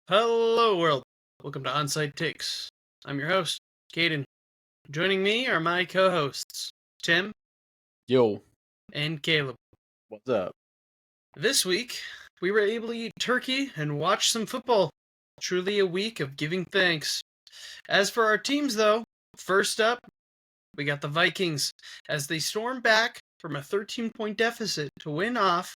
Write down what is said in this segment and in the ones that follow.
Hello, world. Welcome to Onside Takes. I'm your host, Caden. Joining me are my co-hosts, Tim Yo, and Caleb. what's up? This week, we were able to eat turkey and watch some football. Truly a week of giving thanks. As for our teams, though, first up, we got the Vikings as they storm back from a 13-point deficit to win off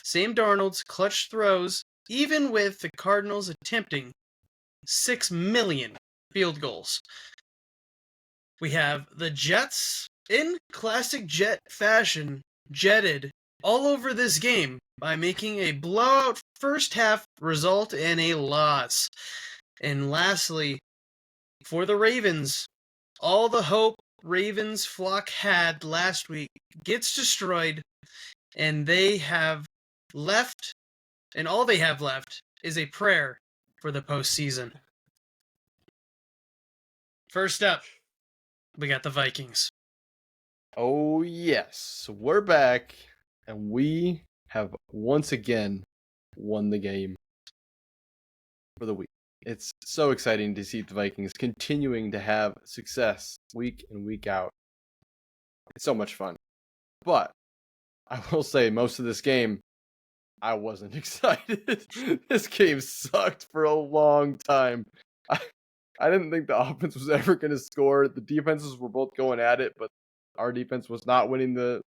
Sam Darnold's clutch throws, even with the Cardinals attempting 6 million field goals. We have the Jets, in classic Jet fashion, jetted all over this game by making a blowout first half result in a loss. And lastly, for the Ravens, all the hope Ravens flock had last week gets destroyed, and they have left, and all they have left is a prayer for the postseason. First up, we got the Vikings. Oh, yes, we're back, and we have once again won the game for the week. It's so exciting to see the Vikings continuing to have success week in, week out. It's so much fun. But I will say, most of this game, I wasn't excited. This game sucked for a long time. I didn't think the offense was ever going to score. The defenses were both going at it, but our defense was not winning the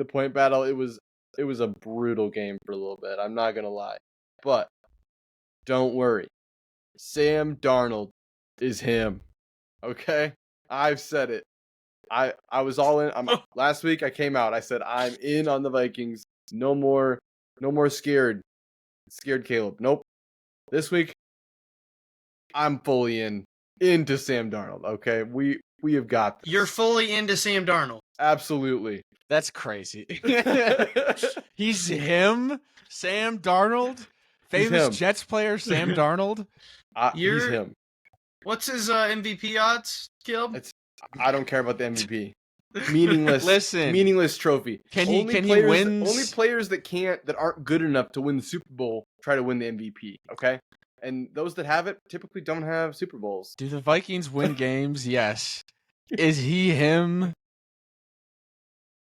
point battle. It was a brutal game for a little bit. I'm not going to lie. But don't worry. Sam Darnold is him. Okay? I've said it. I was all in. Last week I came out. I said I'm in on the Vikings. No more scared Caleb. Nope. This week I'm fully into Sam Darnold. Okay, we have got this. You're fully into Sam Darnold. Absolutely. That's crazy. He's him, Sam Darnold, famous him. Jets player Sam Darnold. He's him. What's his MVP odds, Caleb? I don't care about the MVP. Meaningless. Listen, meaningless trophy. Can he win? Only players that aren't good enough to win the Super Bowl try to win the MVP. Okay, and those that have it typically don't have Super Bowls. Do the Vikings win games? Yes. Is he him?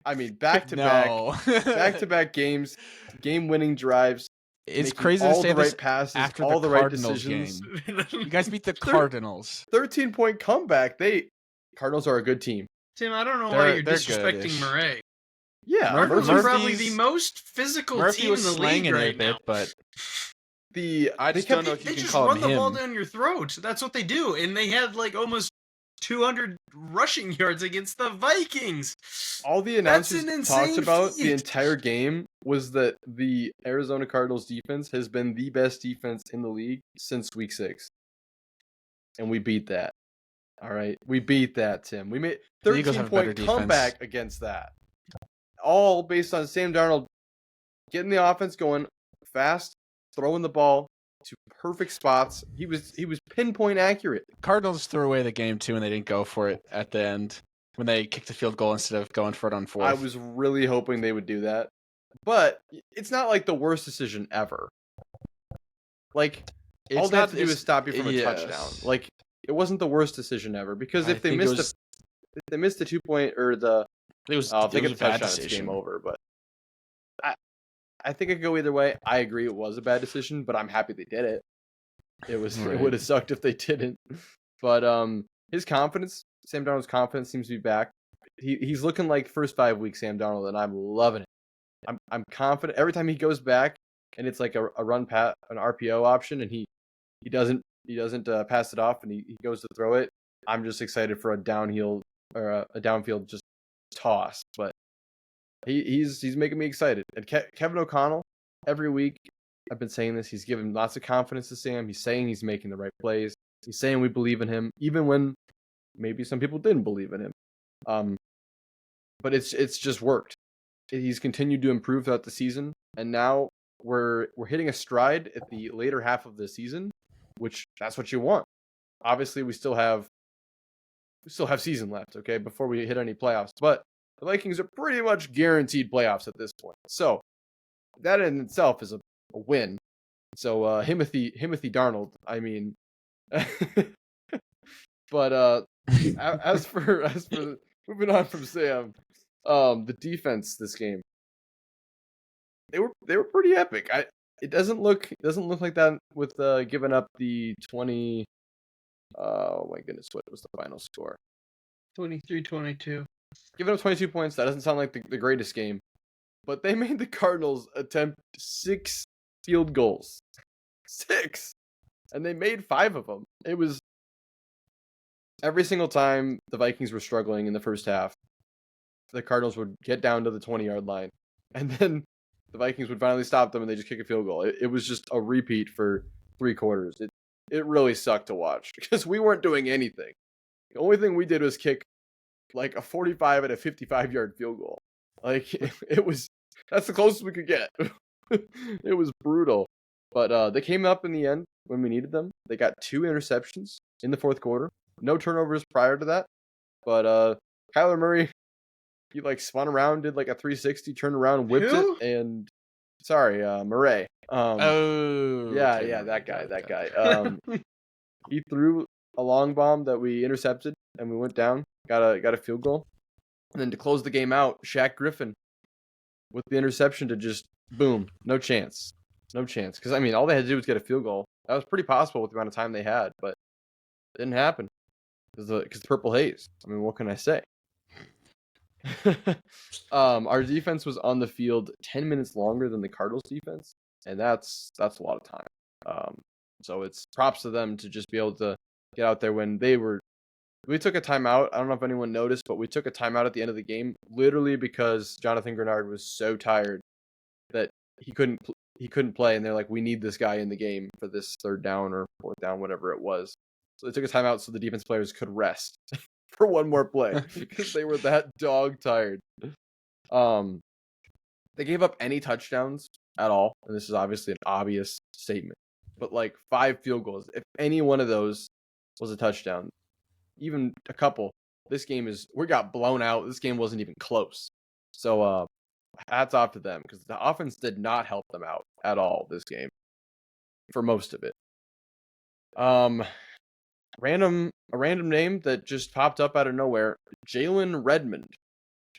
I mean, back to back games, game-winning drives. It's crazy to say all the this right passes, after all the right Cardinals decisions. game. You guys beat the Cardinals. 13-point comeback. Cardinals are a good team. Tim, I don't know why you're disrespecting good-ish. Murray. Yeah, Murphy's probably the most physical team in the league right now. But I just don't know if you They can just call run him the ball him. down your throat. That's what they do, and they had like almost 200 rushing yards against the Vikings. All the announcers talked about feat. the entire game was that the Arizona Cardinals defense has been the best defense in the league since week 6. And we beat that. All right. We beat that, Tim. We made 13-point comeback against that. All based on Sam Darnold getting the offense going fast, throwing the ball to perfect spots. He was pinpoint accurate. Cardinals threw away the game too, and they didn't go for it at the end when they kicked the field goal instead of going for it on fourth. I was really hoping they would do that, but it's not like the worst decision ever. Like all they have to do is stop you from a touchdown. Like it wasn't the worst decision ever because if they missed the 2-point or the it was if they it get was a a bad touchdown, it's decision. game over. But I think it could go either way. I agree it was a bad decision, but I'm happy they did it. It would have sucked if they didn't. But his confidence, Sam Darnold's confidence seems to be back. He's looking like first 5 weeks Sam Darnold, and I'm loving it. I'm confident every time he goes back and it's like a run an RPO option, and he doesn't pass it off and he goes to throw it. I'm just excited for a downhill or a downfield just toss. But he's making me excited. And Kevin O'Connell, every week I've been saying this, he's giving lots of confidence to Sam. He's saying he's making the right plays. He's saying we believe in him, even when maybe some people didn't believe in him. But it's just worked. He's continued to improve throughout the season, and now we're hitting a stride at the later half of the season, which that's what you want. Obviously, we still have season left, okay, before we hit any playoffs. But the Vikings are pretty much guaranteed playoffs at this point. So that in itself is a win. So Himothy Darnold, I mean. But as for moving on from Sam, the defense this game, they were pretty epic. It doesn't look like that with giving up the 20. Oh my goodness, what was the final score? 23-22. Giving up 22 points, that doesn't sound like the greatest game. But they made the Cardinals attempt 6 field goals. 6! And they made 5 of them. It was every single time the Vikings were struggling in the first half, the Cardinals would get down to the 20-yard line. And then the Vikings would finally stop them and they just kick a field goal. It was just a repeat for 3 quarters. It really sucked to watch because we weren't doing anything. The only thing we did was kick like a 45 and a 55-yard field goal. Like that's the closest we could get. It was brutal. But they came up in the end when we needed them. They got 2 interceptions in the fourth quarter. No turnovers prior to that. But Kyler Murray, he like spun around, did like a 360, turned around, whipped it, and Murray. That guy. He threw a long bomb that we intercepted, and we went down, got a field goal, and then to close the game out, Shaq Griffin with the interception to just boom, no chance. Because I mean, all they had to do was get a field goal. That was pretty possible with the amount of time they had, but it didn't happen because the Purple Haze. I mean, what can I say? Our defense was on the field 10 minutes longer than the Cardinals defense, and that's a lot of time. So it's props to them to just be able to get out there when we took a timeout. I don't know if anyone noticed, but we took a timeout at the end of the game, literally because Jonathan Grenard was so tired that he couldn't play, and they're like, we need this guy in the game for this 3rd down or 4th down, whatever it was. So they took a timeout so the defense players could rest for one more play because they were that dog tired. They gave up any touchdowns at all, and this is obviously an obvious statement, but like 5 field goals. If any one of those was a touchdown, even a couple, we got blown out. This game wasn't even close. So hats off to them because the offense did not help them out at all this game for most of it. A random name that just popped up out of nowhere, Jalen Redmond.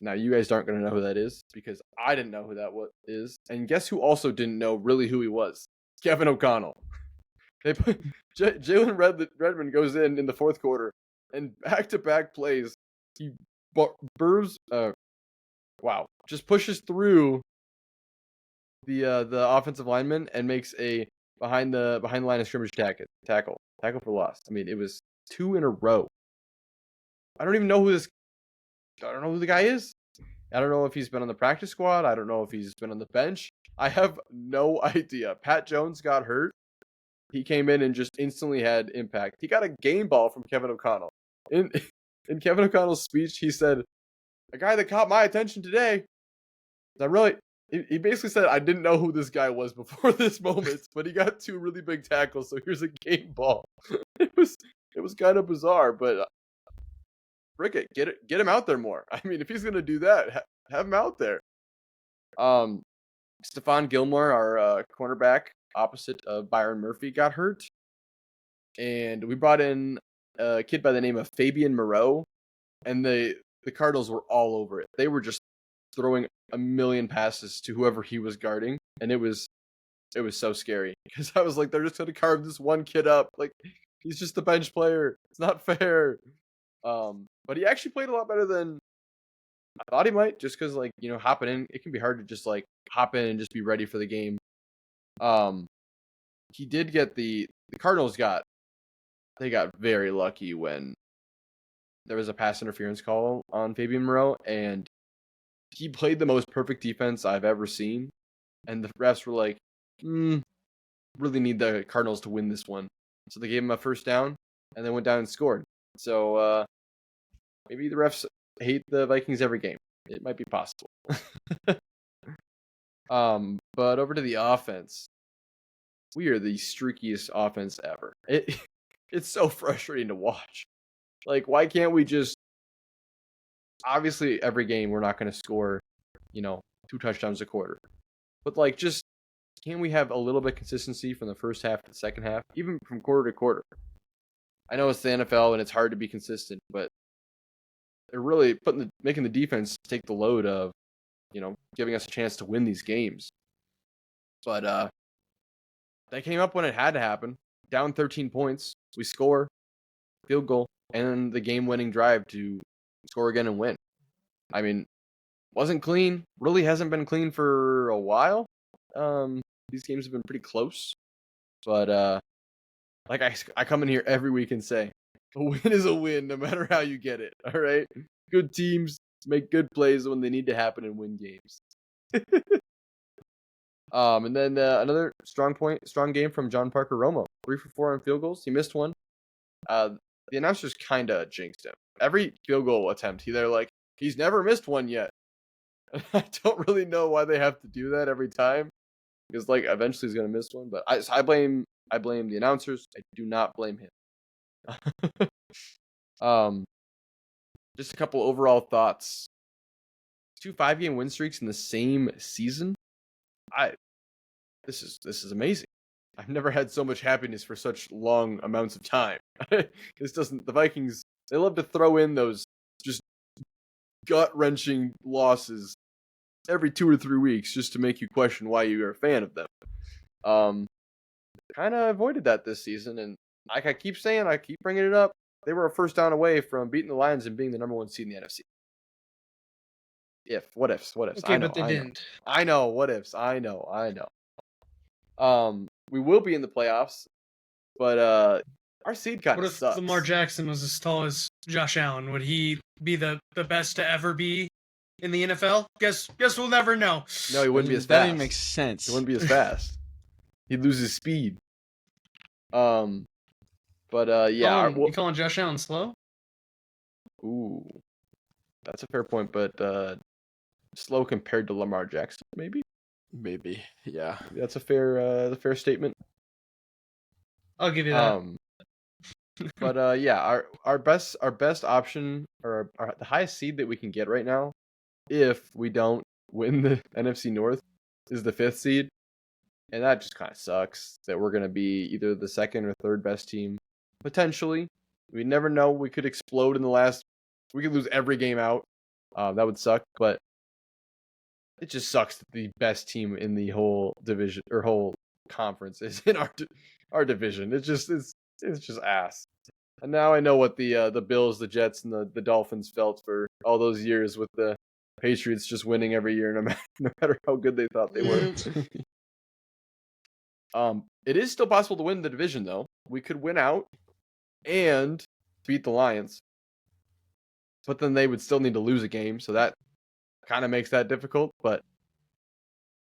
Now, you guys aren't going to know who that is because I didn't know who that is. And guess who also didn't know really who he was? Kevin O'Connell. They put Jalen Redmond goes in the fourth quarter, and back-to-back plays, he just pushes through the offensive lineman and makes a behind the line of scrimmage tackle for loss. I mean, it was 2 in a row. I don't know who the guy is. I don't know if he's been on the practice squad. I don't know if he's been on the bench. I have no idea. Pat Jones got hurt. He came in and just instantly had impact. He got a game ball from Kevin O'Connell. In Kevin O'Connell's speech, he said, "A guy that caught my attention today." He basically said, I didn't know who this guy was before this moment, but he got 2 really big tackles, so here's a game ball. It was kind of bizarre, but frick it, get him out there more. I mean, if he's gonna do that, have him out there. Stephon Gilmore, our cornerback opposite of Byron Murphy, got hurt, and we brought in a kid by the name of Fabian Moreau, and the Cardinals were all over it. They were just throwing a million passes to whoever he was guarding, and it was so scary because I was like, they're just gonna carve this one kid up. Like, he's just a bench player. It's not fair. But he actually played a lot better than I thought he might, just because, like, hopping in, it can be hard to just like hop in and just be ready for the game. He did get the Cardinals got very lucky when there was a pass interference call on Fabian Moreau, and he played the most perfect defense I've ever seen. And the refs were like, really need the Cardinals to win this one. So they gave him a first down, and then went down and scored. So maybe the refs hate the Vikings every game. It might be possible. But over to the offense. We are the streakiest offense ever. It's so frustrating to watch. Like, why can't we just... Obviously, every game we're not going to score, 2 touchdowns a quarter. But, like, just can we have a little bit of consistency from the first half to the second half, even from quarter to quarter? I know it's the NFL and it's hard to be consistent, but they're really making the defense take the load of, giving us a chance to win these games. But they came up when it had to happen. Down 13 points, we score, field goal, and the game-winning drive to score again and win. I mean, wasn't clean. Really hasn't been clean for a while. These games have been pretty close. But like I come in here every week and say, a win is a win no matter how you get it. All right? Good teams make good plays when they need to happen and win games. And then another strong game from John Parker Romo. 3 for 4 on field goals. He missed one. The announcers kind of jinxed him. Every field goal attempt, they're like, he's never missed one yet. I don't really know why they have to do that every time, because like eventually he's gonna miss one. But I blame the announcers. I do not blame him. Just a couple overall thoughts. 2 5-game win streaks in the same season. This is amazing. I've never had so much happiness for such long amounts of time. The Vikings, they love to throw in those just gut-wrenching losses every 2 or 3 weeks just to make you question why you're a fan of them. Kind of avoided that this season, and like I keep saying, I keep bringing it up, they were a first down away from beating the Lions and being the number 1 seed in the NFC. What ifs? Okay, but they didn't. I know, what ifs? I know. We will be in the playoffs, but our seed kind of sucks. What if Lamar Jackson was as tall as Josh Allen? Would he be the best to ever be in the NFL? Guess we'll never know. No, he wouldn't be as fast. That even makes sense. He wouldn't be as fast. He'd lose his speed. Yeah. You calling Josh Allen slow? Ooh, that's a fair point, but slow compared to Lamar Jackson, maybe. Maybe, yeah. That's a fair statement. I'll give you that. But yeah, our best option, or the highest seed that we can get right now, if we don't win the NFC North, is the 5th seed, and that just kind of sucks that we're gonna be either the 2nd or 3rd best team potentially. We never know. We could explode in the last. We could lose every game out. That would suck, but it just sucks that the best team in the whole division or whole conference is in our division. It's just ass. And now I know what the Bills, the Jets, and the Dolphins felt for all those years with the Patriots just winning every year, no matter how good they thought they were. It is still possible to win the division, though. We could win out and beat the Lions, but then they would still need to lose a game, so that kind of makes that difficult. But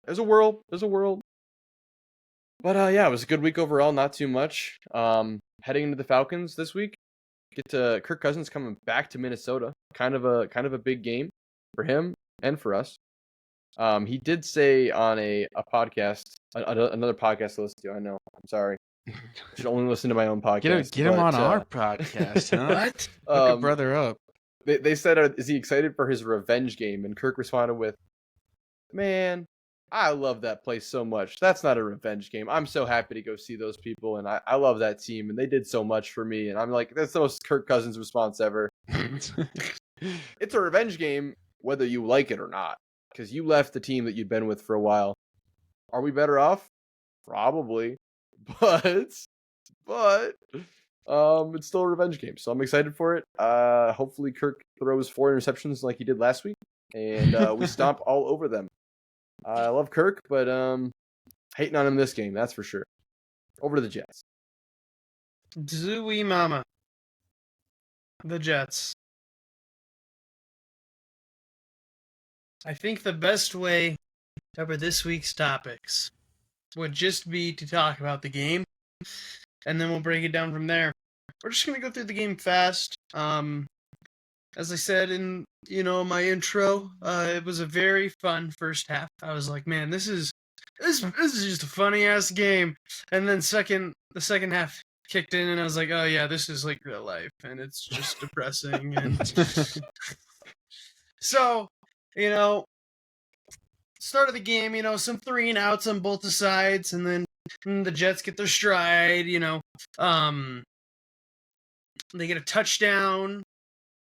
there's a world. But yeah, it was a good week overall. Not too much. Heading into the Falcons this week, get to Kirk Cousins coming back to Minnesota. Kind of a big game for him and for us. He did say on a podcast, another podcast to listen to. I know. I'm sorry. Should only listen to my own podcast. Get him on our podcast, huh? What? Hook a brother up. They said, is he excited for his revenge game? And Kirk responded with, man, I love that place so much. That's not a revenge game. I'm so happy to go see those people, and I love that team, and they did so much for me. And I'm like, that's the most Kirk Cousins response ever. It's a revenge game, whether you like it or not, because you left the team that you'd been with for a while. Are we better off? Probably. But it's still a revenge game, so I'm excited for it. Hopefully Kirk throws 4 interceptions like he did last week, and we stomp all over them. I love Kirk, but hating on him this game, that's for sure. Over to the Jets. Zooey mama. The Jets. I think the best way to cover this week's topics would just be to talk about the game, and then we'll break it down from there. We're just going to go through the game fast. As I said in, my intro, it was a very fun first half. I was like, man, this is just a funny ass game. And then the second half kicked in, and I was like, oh yeah, this is like real life, and it's just depressing. And so, start of the game, some 3 and outs on both the sides, and then the Jets get their stride, they get a touchdown,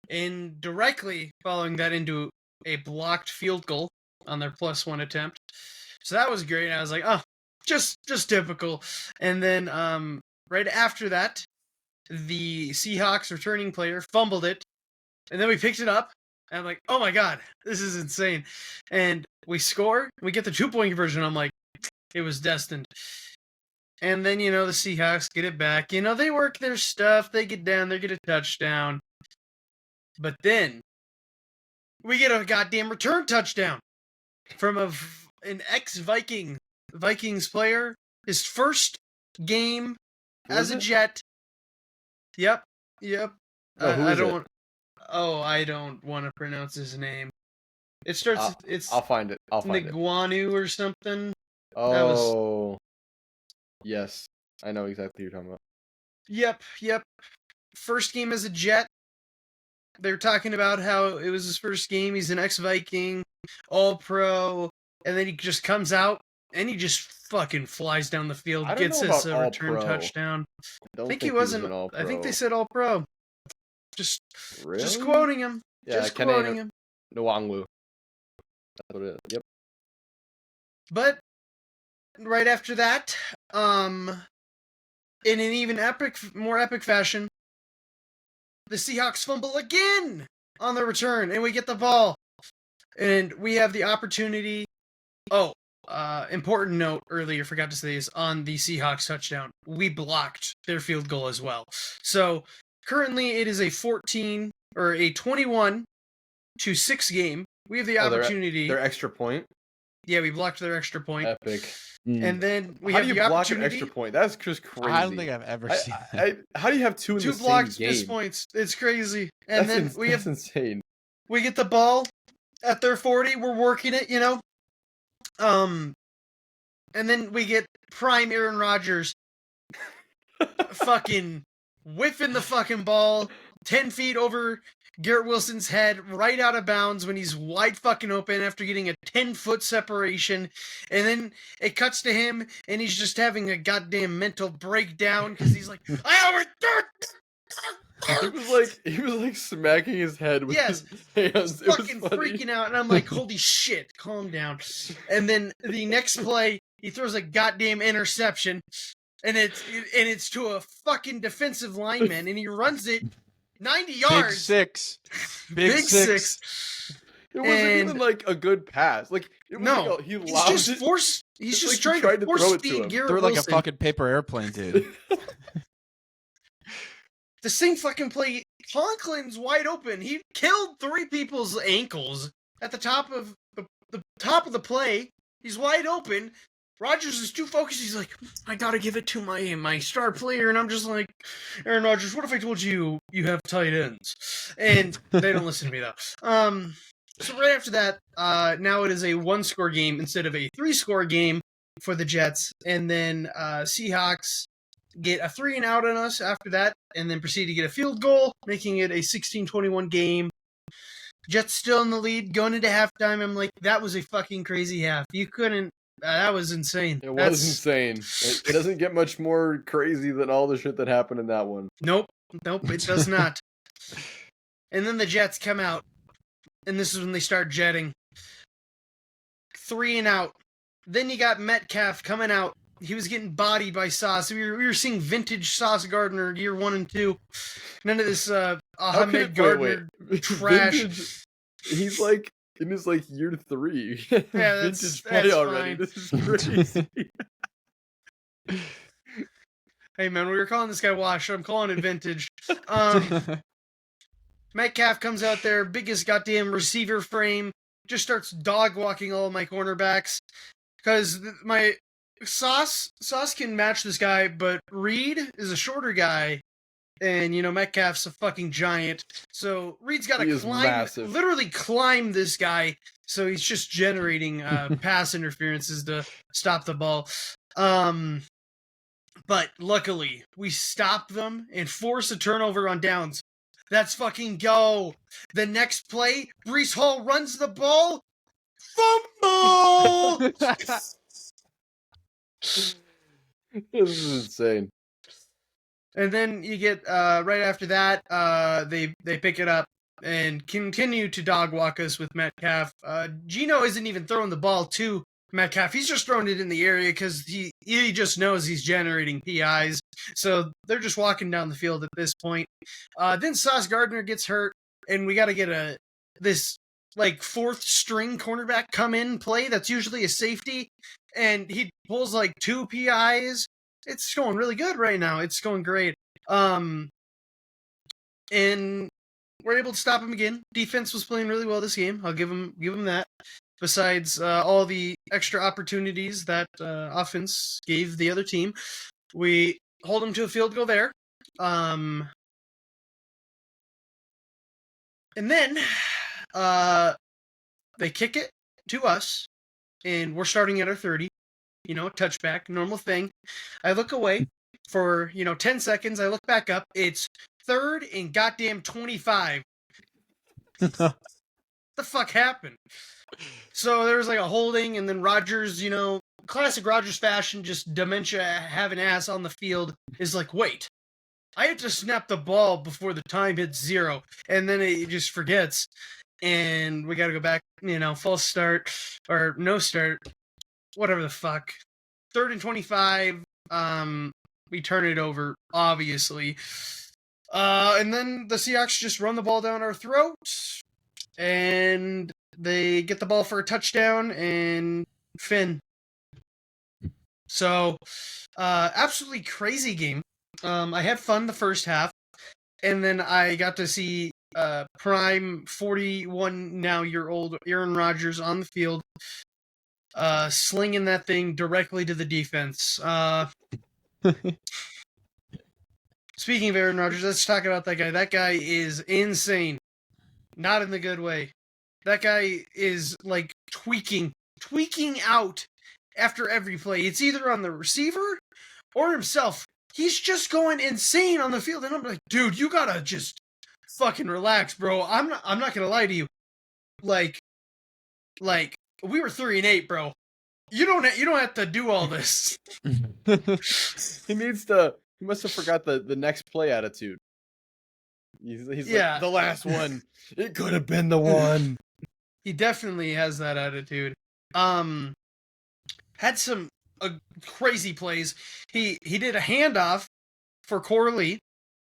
and directly following that into a blocked field goal on their +1 attempt. So that was great. I was like, oh, just typical. And then right after that, the Seahawks returning player fumbled it, and then we picked it up, and I'm like, oh my god, this is insane. And we score, we get the 2-point conversion. I'm like, it was destined. And then, the Seahawks get it back. They work their stuff, they get down, they get a touchdown. But then, we get a goddamn return touchdown from an ex-Vikings player. His first game as a Jet. Yep. I don't want to pronounce his name. It starts. I'll find it. Niguanu or something. Oh. Yes, I know exactly what you're talking about. Yep. First game as a Jet. They're talking about how it was his first game. He's an ex-Viking, All-Pro, and then he just comes out and he just fucking flies down the field, gets his return touchdown. I think he wasn't. I think they said All-Pro. Just quoting him. Yeah, just quoting him. Nwangwu. That's what it is. Yep. But right after that, in an even more epic fashion, the Seahawks fumble again on the return, and we get the ball. And we have the opportunity. Oh, important note earlier, forgot to say this, on the Seahawks touchdown. We blocked their field goal as well. So currently it is a 21-6 game. We have the opportunity. Their extra point? Yeah, we blocked their extra point. Epic. And then we how have do you the block opportunity. an extra point? That's just crazy. I don't think I've ever seen that. How do you have two in the same blocked game? missed points. It's crazy. And that's insane. We get the ball at their 40. We're working it, and then we get prime Aaron Rodgers fucking whiffing the fucking ball 10 feet over Garrett Wilson's head, right out of bounds when he's wide fucking open after getting a 10-foot separation. And then it cuts to him, and he's just having a goddamn mental breakdown because he's like, He was like smacking his head with his hands. It fucking freaking out, and I'm like, holy shit, calm down. And then the next play, he throws a goddamn interception, and it's to a fucking defensive lineman, and he runs it 90 yards. Big six. It wasn't even like a good pass. Like it was he's just trying to force feed Garrett They're like Wilson. a fucking paper airplane, dude. The same fucking play, Conklin's wide open. He killed 3 people's ankles at the top of the play. He's wide open. Rodgers is too focused. He's like, I gotta give it to my star player, and I'm just like, Aaron Rodgers, what if I told you have tight ends? And they don't listen to me though. So right after that, now it is a 1-score game instead of a 3-score game for the Jets, and then Seahawks get a 3 and out on us after that, and then proceed to get a field goal, making it a 16-21 game. Jets still in the lead going into halftime. I'm like, that was a fucking crazy half. You couldn't. That was insane. It was insane. It doesn't get much more crazy than all the shit that happened in that one. Nope, it does not. And then the Jets come out, and this is when they start jetting. 3 and out. Then you got Metcalf coming out. He was getting bodied by Sauce. We were seeing vintage Sauce Gardner year 1 and 2. None of this Ahmed Gardner trash. Vintage, he's like in his year 3. Yeah, vintage play already. Fine. This is crazy. Hey man, we were calling this guy washed. I'm calling it vintage. Metcalf comes out there, biggest goddamn receiver frame, just starts dog walking all of my cornerbacks because my Sauce can match this guy, but Reed is a shorter guy, and Metcalf's a fucking giant. So Reed's got to literally climb this guy. So he's just generating pass interferences to stop the ball. But luckily we stop them and force a turnover on downs. That's fucking go. The next play, Breece Hall runs the ball. Fumble! This is insane. And then you get right after that, they pick it up and continue to dog walk us with Metcalf. Geno isn't even throwing the ball to Metcalf. He's just throwing it in the area because he just knows he's generating PIs. So they're just walking down the field at this point. Then Sauce Gardner gets hurt, and we got to get this like fourth string cornerback come in play that's usually a safety, and he pulls like 2 PIs. It's going really good right now. It's going great. And we're able to stop him again. Defense was playing really well this game. I'll give him that. Besides all the extra opportunities that offense gave the other team, we hold them to a field goal there. And then they kick it to us, and we're starting at our 30. Touchback, normal thing. I look away for, 10 seconds. I look back up. It's 3rd and goddamn 25. The fuck happened? So there was like a holding, and then Rodgers, classic Rodgers fashion, just dementia having ass on the field, is like, wait, I have to snap the ball before the time hits 0. And then it just forgets. And we got to go back, false start or no start. Whatever the fuck. 3rd and 25. We turn it over, obviously. And then the Seahawks just run the ball down our throats. And they get the ball for a touchdown and Finn. So, absolutely crazy game. I had fun the first half. And then I got to see prime 41-now-year-old Aaron Rodgers on the field. Slinging that thing directly to the defense. Speaking of Aaron Rodgers, let's talk about that guy. That guy is insane. Not in the good way. That guy is like tweaking out after every play. It's either on the receiver or himself. He's just going insane on the field. And I'm like, dude, you gotta just fucking relax, bro. I'm not gonna lie to you. Like we were 3-8, bro. You don't have to do all this. He must have forgot the next play attitude. He's like, the last one. It could have been the one. He definitely has that attitude. Had some crazy plays. He did a handoff for Corley.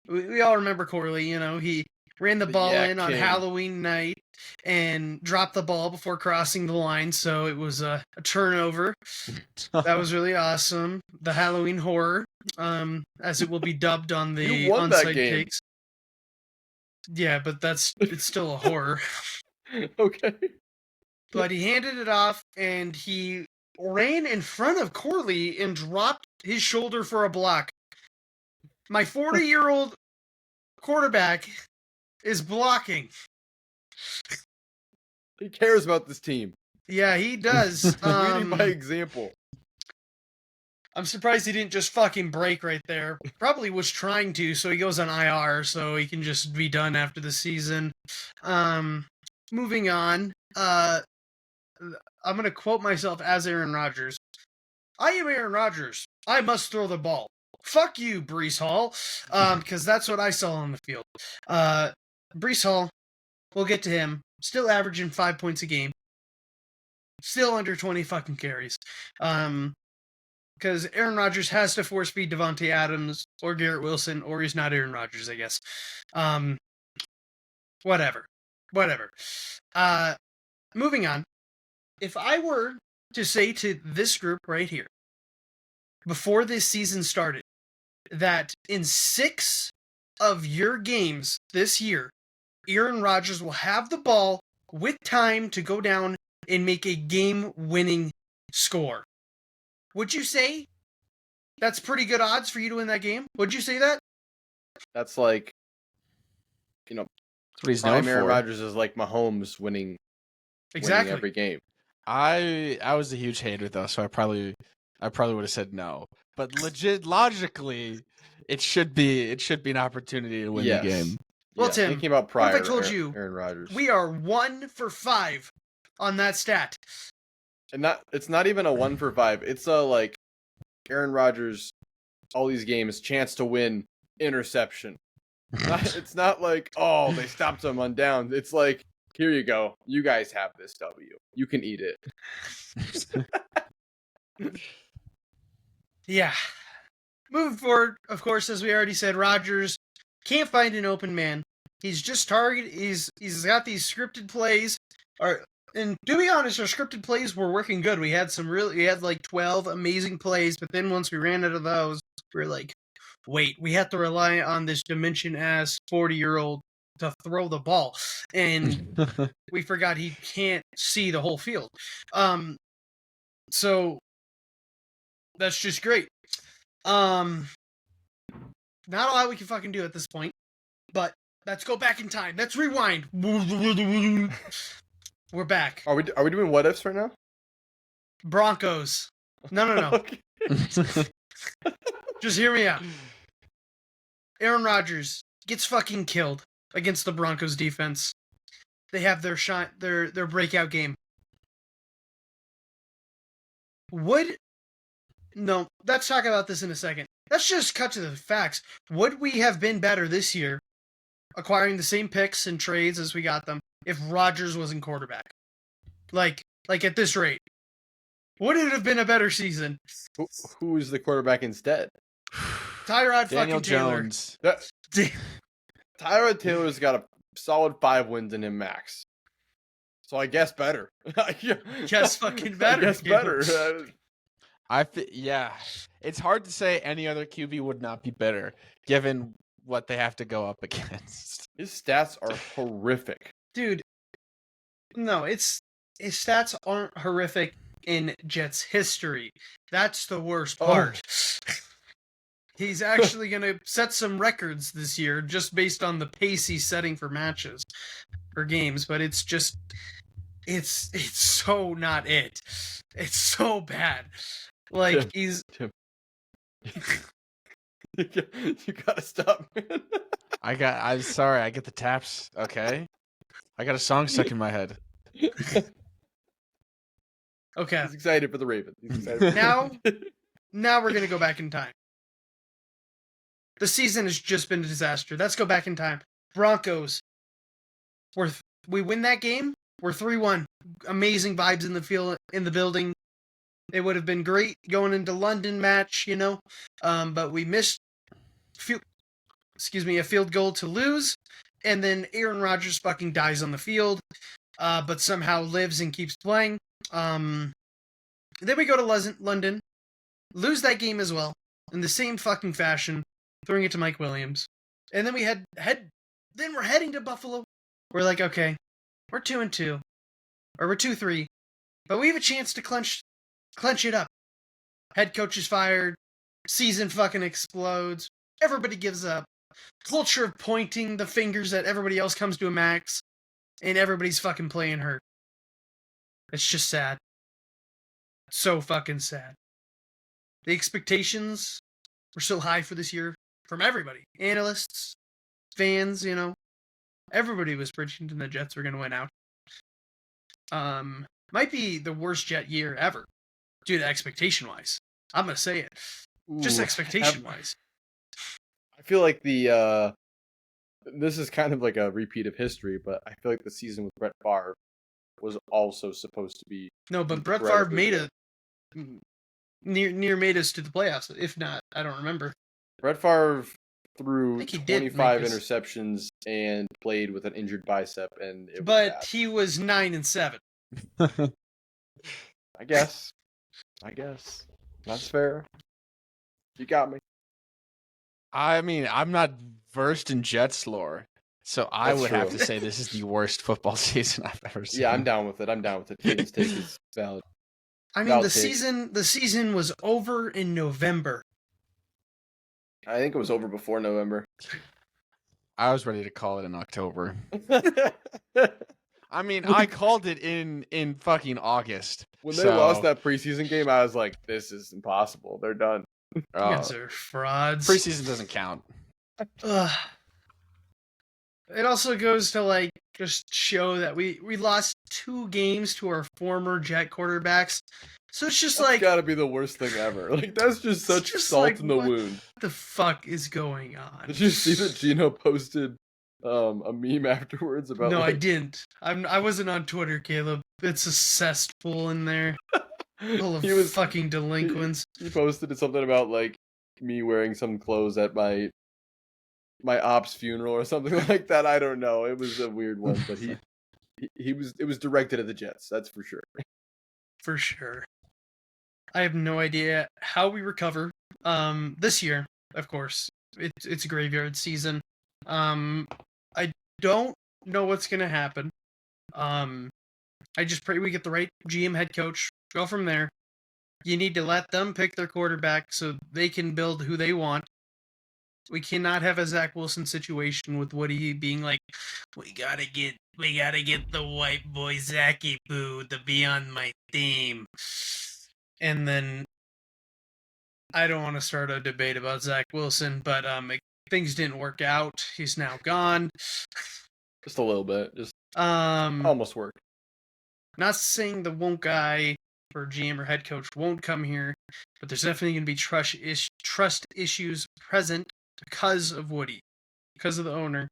We all remember Corley, he ran the ball in on Halloween night and dropped the ball before crossing the line, so it was a turnover. That was really awesome. The Halloween horror, as it will be dubbed on the Onside Takes. Yeah, but it's still a horror. Okay. But he handed it off, and he ran in front of Corley and dropped his shoulder for a block. My 40-year-old quarterback is blocking. He cares about this team. Yeah, he does. Leading by example. I'm surprised he didn't just fucking break right there. Probably was trying to, so he goes on IR, so he can just be done after the season. Moving on. I'm going to quote myself as Aaron Rodgers. I am Aaron Rodgers. I must throw the ball. Fuck you, Breece Hall. Because that's what I saw on the field. Breece Hall, we'll get to him. Still averaging 5 points a game. Still under 20 fucking carries. Because Aaron Rodgers has to force feed Devontae Adams or Garrett Wilson, or he's not Aaron Rodgers, I guess. Whatever. Moving on. If I were to say to this group right here, before this season started, that in 6 of your games this year, Aaron Rodgers will have the ball with time to go down and make a game-winning score. Would you say that's pretty good odds for you to win that game? Would you say that? That's like, that's what he's known for. Aaron Rodgers is like Mahomes winning every game. I was a huge hater though, so I probably would have said no. But logically, it should be an opportunity to win the game. Well, Tim, thinking about prior, what if I told you Aaron Rodgers, we are 1 for 5 on that stat. And it's not even a 1 for 5. It's a like Aaron Rodgers, all these games, chance to win, interception. It's not like, oh, they stopped him on downs. It's like, here you go. You guys have this W. You can eat it. Yeah. Moving forward, of course, as we already said, Rodgers can't find an open man. He's just he's got these scripted plays. And to be honest, our scripted plays were working good. We had like 12 amazing plays, but then once we ran out of those, we were like, wait, we have to rely on this dimension-ass 40-year-old to throw the ball. And we forgot he can't see the whole field. So that's just great. Not a lot we can fucking do at this point, but let's go back in time. Let's rewind. We're back. Are we doing what ifs right now? Broncos. No. Okay. Just hear me out. Aaron Rodgers gets fucking killed against the Broncos defense. They have their breakout game. No, let's talk about this in a second. Let's just cut to the facts. Would we have been better this year, acquiring the same picks and trades as we got them, if Rodgers wasn't quarterback? Like at this rate. Would it have been a better season? Who is the quarterback instead? Tyrod Daniel fucking Taylor. Jones. Tyrod Taylor's got a solid 5 wins in him max. So I guess better. Guess fucking better. I guess better. Yeah. It's hard to say any other QB would not be better, given what they have to go up against. His stats are horrific. Dude, no, his stats aren't horrific in Jets history. That's the worst part. He's actually going to set some records this year just based on the pace he's setting for matches, for games, but it's so not it. It's so bad. Like, Tim. You gotta stop, man. I'm sorry, I get the taps, okay? I got a song stuck in my head. Okay. He's excited for the Ravens. Now we're going to go back in time. The season has just been a disaster. Let's go back in time. Broncos. We win that game. We're 3-1. Amazing vibes in the field, in the building. It would have been great going into London match, but we missed a field goal to lose, and then Aaron Rodgers fucking dies on the field, but somehow lives and keeps playing. Then we go to London, lose that game as well, in the same fucking fashion, throwing it to Mike Williams. And then we're heading to Buffalo. We're like, okay, we're 2-2, or we're 2-3, but we have a chance to clench it up. Head coach is fired. Season fucking explodes. Everybody gives up. Culture of pointing the fingers at everybody else comes to a max. And everybody's fucking playing hurt. It's just sad. So fucking sad. The expectations were so high for this year from everybody. Analysts, fans, Everybody was predicting the Jets were going to win out. Might be the worst Jet year ever. Dude, expectation-wise. I'm going to say it. Just expectation-wise. I feel like this is kind of like a repeat of history, but I feel like the season with Brett Favre was also supposed to be... No, but Brett Favre near made us to the playoffs. If not, I don't remember. Brett Favre threw 25 interceptions and played with an injured bicep, and it was But bad. he was 9-7. I guess. That's fair. You got me. I mean, I'm not versed in Jets lore, so I would have to say this is the worst football season I've ever seen. Yeah, I'm down with it. Kane's take is valid. I mean, the season was over in November. I think it was over before November. I was ready to call it in October. I mean, I called it in fucking August. When they lost that preseason game, I was like, this is impossible. They're done. You guys are frauds. Preseason doesn't count. It also goes to, like, just show that we lost 2 games to our former Jet quarterbacks. So it's just That's like, gotta be the worst thing ever. Like, that's just such just salt like, in the what wound. the fuck is going on? Did you see that Gino posted a meme afterwards about No, I like didn't. I wasn't on Twitter, Caleb. It's a cesspool in there, full of he was fucking delinquents. he posted something about like me wearing some clothes at my op's funeral or something like that. I don't know. It was a weird one, but it was directed at the Jets, that's for sure. For sure. I have no idea how we recover. This year, of course, it's a graveyard season. I don't know what's gonna happen. I just pray we get the right GM head coach. Go from there. You need to let them pick their quarterback so they can build who they want. We cannot have a Zach Wilson situation with Woody being like, we gotta get the white boy Zachy Boo to be on my team. And then I don't want to start a debate about Zach Wilson, but things didn't work out. He's now gone. Just a little bit. Just Um, almost worked. not saying the won't guy for GM or head coach won't come here, but there's definitely going to be trust issues present because of Woody, because of the owner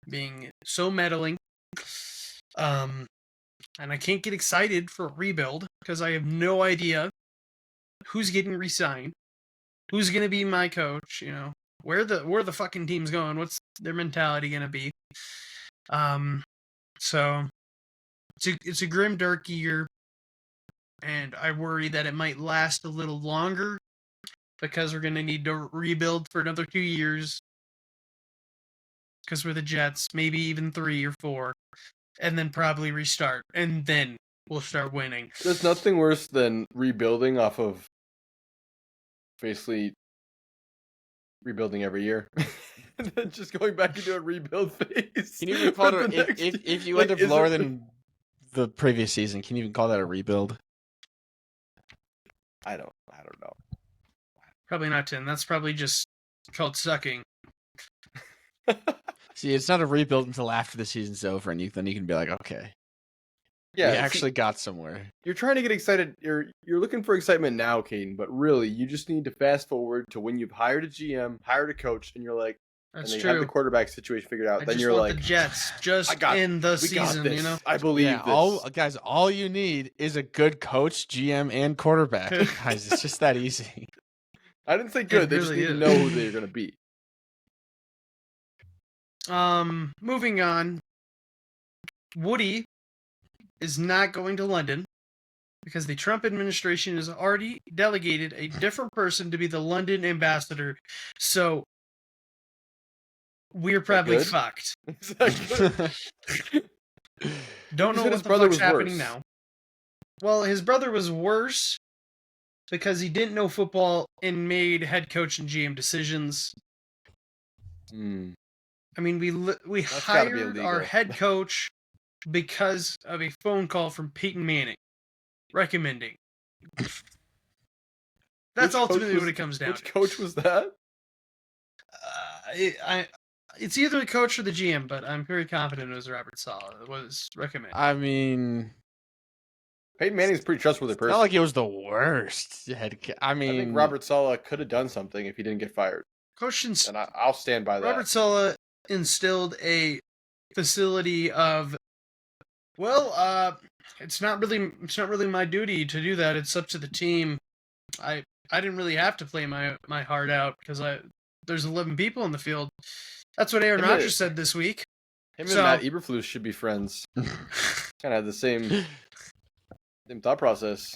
being so meddling. And I can't get excited for a rebuild because I have no idea who's getting re-signed, who's going to be my coach, you know, where the fucking team's going, what's their mentality going to be. So it's a grim, dark year, and I worry that it might last a little longer because we're going to need to rebuild for another 2 years because we're the Jets, maybe even 3 or 4, and then probably restart, and then we'll start winning. There's nothing worse than rebuilding off of basically rebuilding every year. And then just going back into a rebuild phase. Can you even call it if you end up lower than the previous season? Can you even call that a rebuild? I don't know. Probably not 10. That's probably just called sucking. See, it's not a rebuild until after the season's over, and then you can be like, okay, Yeah, we actually got somewhere. You're trying to get excited. You're looking for excitement now, Caden, but really, you just need to fast forward to when you've hired a GM, hired a coach, and you're like, That's and they true. have the quarterback situation figured out. I then just you're want like, the Jets just in the season, you know? I believe this. All you need is a good coach, GM, and quarterback. Guys, it's just that easy. I didn't say good. They just need to know who they're going to be. Moving on. Woody is not going to London because the Trump administration has already delegated a different person to be the London ambassador. So we're probably fucked. Is that good? Don't know what the fuck's happening now. Well, his brother was worse because he didn't know football and made head coach and GM decisions. I mean, we hired our head coach because of a phone call from Peyton Manning recommending. That's ultimately what it comes down to. Which coach was that? It's either the coach or the GM, but I'm very confident it was Robert Saleh that was recommended. I mean, Peyton Manning's a pretty trustworthy person. Not like it was the worst I think Robert Saleh could have done something if he didn't get fired. And I'll stand by that. Robert Saleh instilled a facility of, it's not really my duty to do that. It's up to the team. I didn't really have to play my heart out because there's 11 people in the field. That's what Aaron Rodgers said this week. Him and Matt Eberflus should be friends. Kind of the same thought process.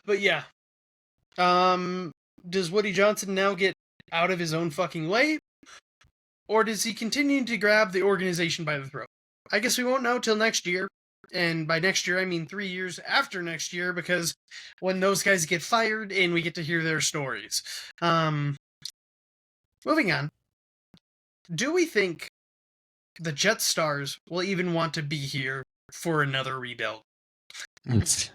But yeah. Does Woody Johnson now get out of his own fucking way? Or does he continue to grab the organization by the throat? I guess we won't know till next year. And by next year, I mean 3 years after next year, because when those guys get fired and we get to hear their stories. Moving on. Do we think the Jet stars will even want to be here for another rebuild? Depends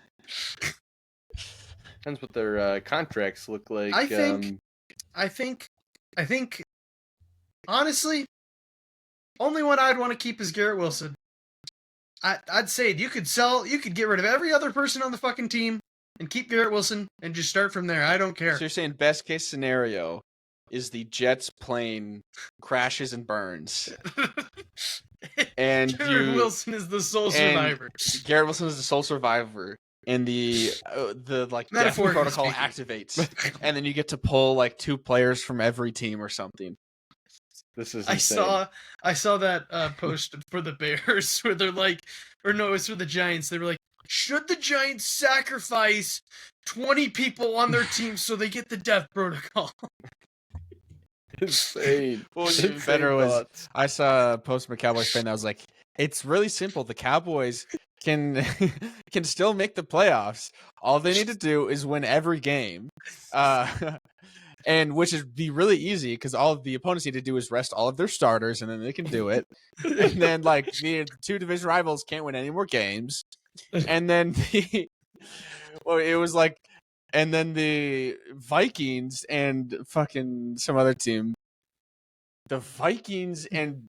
what their contracts look like. I think, honestly, only one I'd want to keep is Garrett Wilson. I'd say you could get rid of every other person on the fucking team and keep Garrett Wilson and just start from there. I don't care. So you're saying best case scenario is the Jets plane crashes and burns. And Garrett Wilson is the sole survivor. Garrett Wilson is the sole survivor. And the death protocol activates. And then you get to pull like 2 players from every team or something. This is insane. I saw that post for the Bears where they're like, or no, it's for the Giants. They were like, should the Giants sacrifice 20 people on their team so they get the death protocol? Insane. Well, better was I saw a post from a Cowboys fan that was like, it's really simple. The Cowboys can still make the playoffs. All they need to do is win every game. And which would be really easy because all of the opponents need to do is rest all of their starters, and then they can do it. And then like the 2 division rivals can't win any more games. And then it was like, and then the Vikings and fucking some other team, the Vikings and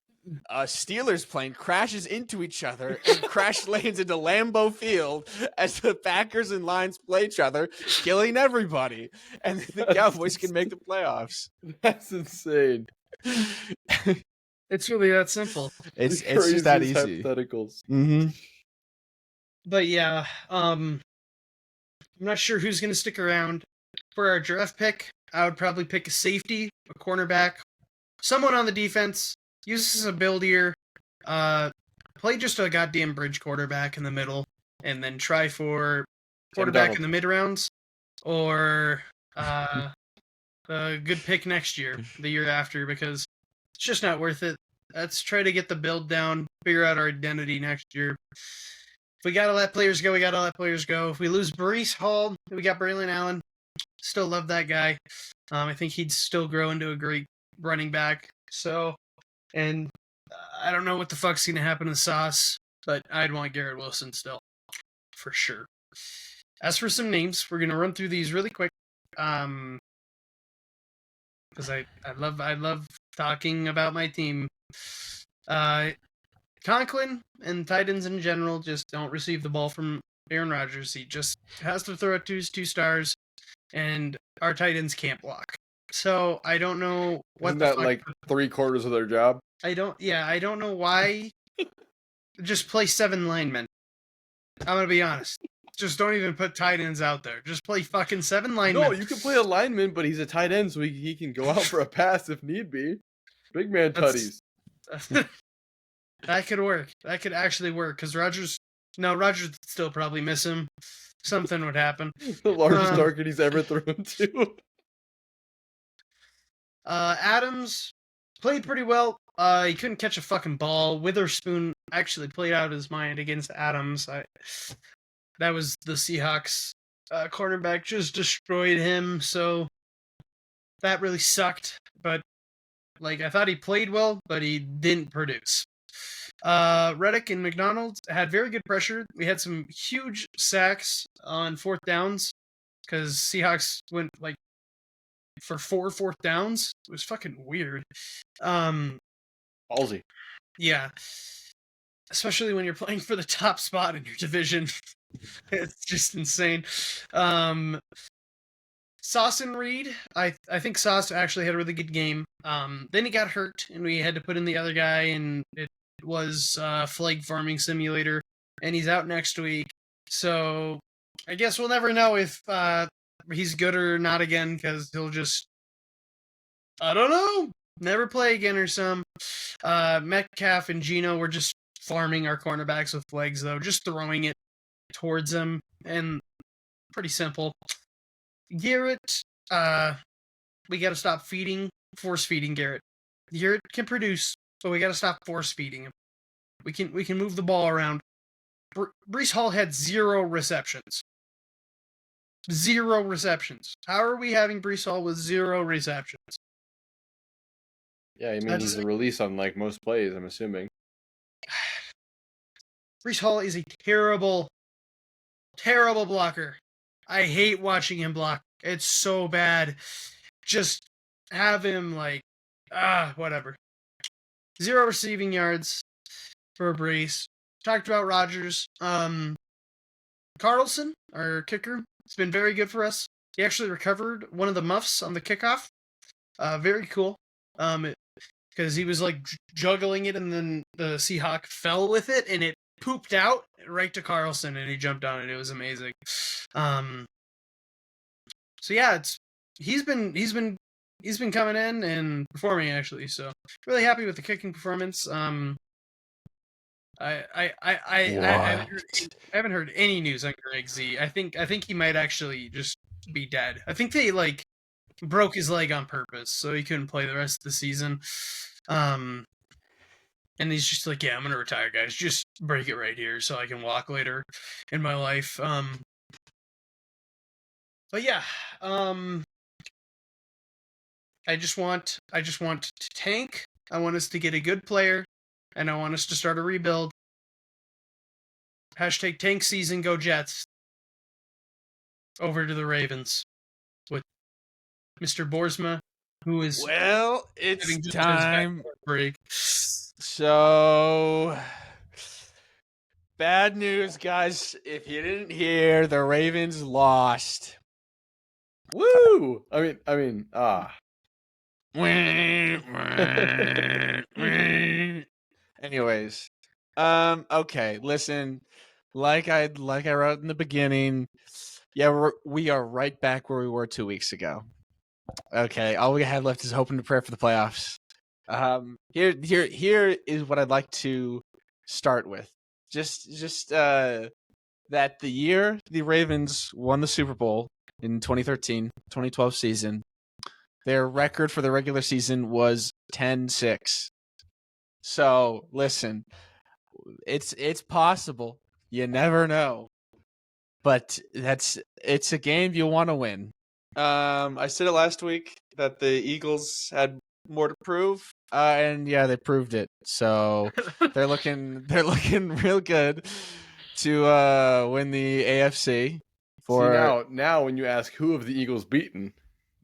Steelers plane crashes into each other and crash lands into Lambeau Field as the Packers and Lions play each other, killing everybody. And the Cowboys can make the playoffs. That's insane. It's really that simple. It's just that easy. Hypotheticals. Mm-hmm. But yeah, I'm not sure who's going to stick around. For our draft pick, I would probably pick a safety, a cornerback, someone on the defense. Use this as a build year. Play just a goddamn bridge quarterback in the middle, and then try for quarterback in the mid rounds, or a good pick next year, the year after, because it's just not worth it. Let's try to get the build down, figure out our identity next year. If we gotta let players go, we gotta let players go. If we lose Breece Hall, we got Braylon Allen. Still love that guy. I think he'd still grow into a great running back. So, and I don't know what the fuck's gonna happen to Sauce, but I'd want Garrett Wilson still, for sure. As for some names, we're gonna run through these really quick, because I love talking about my team. Conklin and Titans in general just don't receive the ball from Aaron Rodgers. He just has to throw it to his 2 stars, and our Titans can't block. So I don't know what Isn't that like 3/4 of their job? I don't know why. Just play 7 linemen. I'm gonna be honest. Just don't even put tight ends out there. Just play fucking 7 linemen. No, you can play a lineman, but he's a tight end, so he can go out for a pass if need be. Big man tutties. That could work. That could actually work, because Rodgers would still probably miss him. Something would happen. The largest target he's ever thrown to. Adams played pretty well. He couldn't catch a fucking ball. Witherspoon actually played out his mind against Adams. That was the Seahawks cornerback, just destroyed him, so that really sucked. But like, I thought he played well, but he didn't produce. Reddick and McDonald had very good pressure. We had some huge sacks on 4th downs because Seahawks went like for 4 4th downs. It was fucking weird. Ballsy. Yeah. Especially when you're playing for the top spot in your division. It's just insane. Sauce and Reed, I think Sauce actually had a really good game. Then he got hurt, and we had to put in the other guy, and it was Flag Farming Simulator, and he's out next week. So I guess we'll never know if he's good or not again, because he'll just, I don't know, never play again or some. Metcalf and Gino were just farming our cornerbacks with legs, though, just throwing it towards them, and pretty simple. Garrett, we got to stop force feeding Garrett. Garrett can produce, but we got to stop force feeding him. We can move the ball around. Breece Hall had 0 receptions. 0 receptions. How are we having Breece Hall with 0 receptions? Yeah, I mean, he's a release on like most plays, I'm assuming. Breece Hall is a terrible, terrible blocker. I hate watching him block. It's so bad. Just have him like, whatever. 0 receiving yards for a brace. Talked about Rodgers. Carlson, our kicker, has been very good for us. He actually recovered one of the muffs on the kickoff. Very cool. Because he was like juggling it, and then the Seahawk fell with it, and it pooped out right to Carlson, and he jumped on it. It was amazing. So yeah, he's been coming in and performing actually. So really happy with the kicking performance. I haven't heard any news on Greg Z. I think he might actually just be dead. I think they broke his leg on purpose so he couldn't play the rest of the season. And he's just like, yeah, I'm gonna retire, guys. Just break it right here so I can walk later in my life. But yeah, I just want to tank. I want us to get a good player, and I want us to start a rebuild. Hashtag tank season, go Jets. Over to the Ravens with Mr. Borsma, who is it's time. Break. So bad news, guys. If you didn't hear, the Ravens lost. Woo! I mean, Anyways, okay. Listen, like I wrote in the beginning, yeah, we are right back where we were 2 weeks ago. Okay, all we have left is hoping to pray for the playoffs. Here is what I'd like to start with. Just that the year the Ravens won the Super Bowl in 2013-2012 season, their record for the regular season was 10-6. So, listen, it's possible. You never know. But it's a game you want to win. I said it last week that the Eagles had more to prove, and yeah, they proved it. So they're looking real good to win the AFC. See, now when you ask who have the Eagles beaten,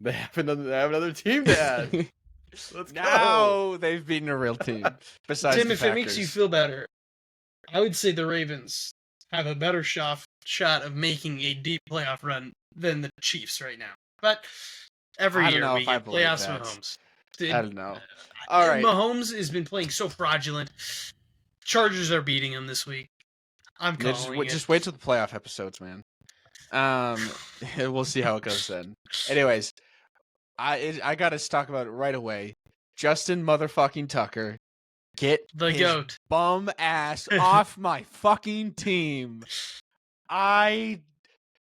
they have another team to add. Let's go. They've beaten a real team. Besides Tim, the if Packers. it makes you feel better, I would say the Ravens have a better shot of making a deep playoff run than the Chiefs right now. But every year we get playoffs Mahomes. I don't know. All right. Mahomes has been playing so fraudulent. Chargers are beating him this week. I'm calling it. Just wait till the playoff episodes, man. We'll see how it goes then. Anyways, I got to talk about it right away. Justin motherfucking Tucker, get the his goat bum ass off my fucking team.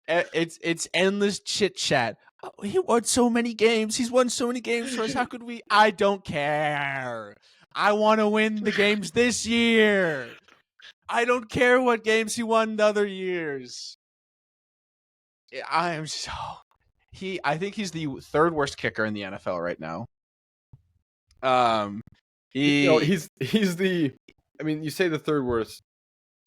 It's endless chit chat. Oh, he won so many games. He's won so many games for us. How could we? I don't care. I want to win the games this year. I don't care what games he won the other years. I am so. I think he's the third worst kicker in the NFL right now. He's the. I mean, you say the third worst.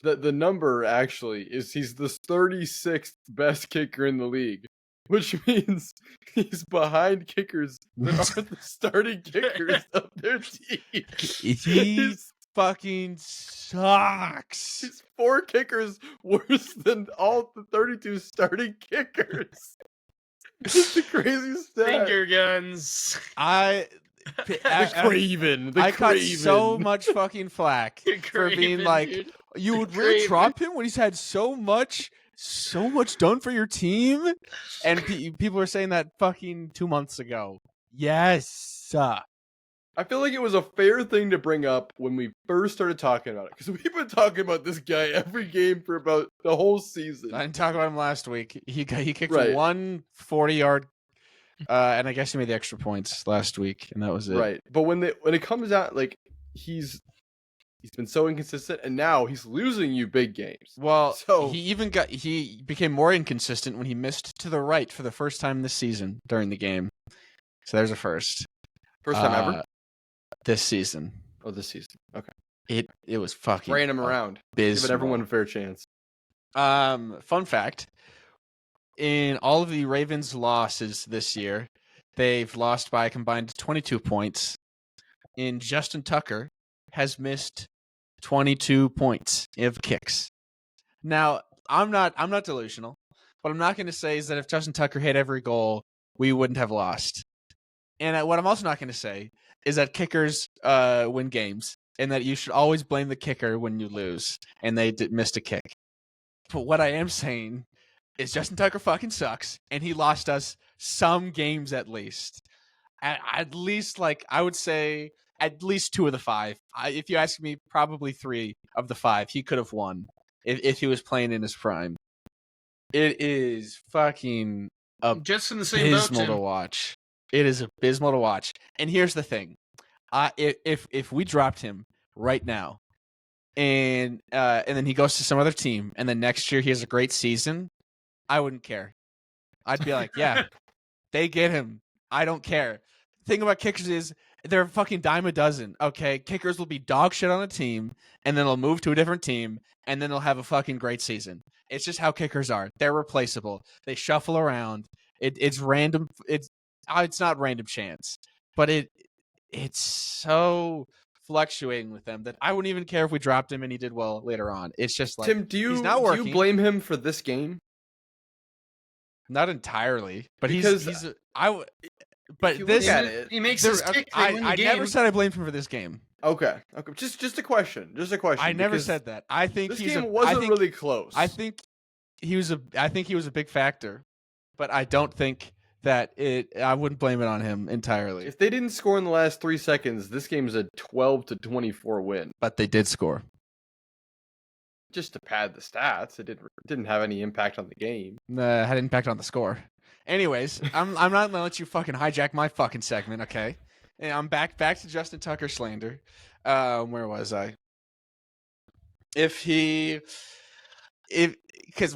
The number actually is he's the 36th best kicker in the league, which means he's behind kickers that aren't the starting kickers of their team. He fucking sucks. He's 4 kickers worse than all the 32 starting kickers. It's the craziest stat. Finger guns. The Craven. I caught so much fucking flack for being like, dude. You would really drop him when he's had so much done for your team? And people were saying that fucking 2 months ago. Yes. I feel like it was a fair thing to bring up when we first started talking about it, because we've been talking about this guy every game for about the whole season. I didn't talk about him last week. He kicked one 40-yard, and I guess he made the extra points last week, and that was it. Right, but when it comes out, like he's been so inconsistent, and now he's losing you big games. Well, so he became more inconsistent when he missed to the right for the first time this season during the game. So there's a first. First time ever? This season. Oh, this season. Okay. It was fucking spraying him around. Giving everyone a fair chance. Fun fact. In all of the Ravens' losses this year, they've lost by a combined 22 points. In Justin Tucker, has missed 22 points of kicks. Now, I'm not delusional, but I'm not going to say is that if Justin Tucker hit every goal, we wouldn't have lost. And what I'm also not going to say is that kickers win games, and that you should always blame the kicker when you lose and they missed a kick. But what I am saying is Justin Tucker fucking sucks, and he lost us some games at least. At least, like, I would say at least 2 of the 5. If you ask me, probably 3 of the 5 he could have won if he was playing in his prime. It is fucking just in the same boat, abysmal to Tim. watch. It is abysmal to watch. And here's the thing. If we dropped him right now and then he goes to some other team and then next year he has a great season, I wouldn't care. I'd be like, yeah, they get him. I don't care. The thing about kickers is they're a fucking dime a dozen, okay? Kickers will be dog shit on a team, and then they'll move to a different team, and then they'll have a fucking great season. It's just how kickers are. They're replaceable. They shuffle around. It's random. It's not random chance, but it's so fluctuating with them that I wouldn't even care if we dropped him and he did well later on. It's just like, Tim, he's not working. do you blame him for this game? Not entirely, but Because but you this look at it, He makes his kick. They win the I game. never said I blamed him for this game. Okay. Just a question. I never because said that. I think this he's game a, wasn't I think, really close. I think he was a big factor, but I don't think that I wouldn't blame it on him entirely. If they didn't score in the last 3 seconds, this game's a 12-24 win. But they did score. Just to pad the stats, it didn't have any impact on the game. Had an impact on the score. Anyways, I'm not gonna let you fucking hijack my fucking segment, okay? And I'm back to Justin Tucker slander. Where was I? Because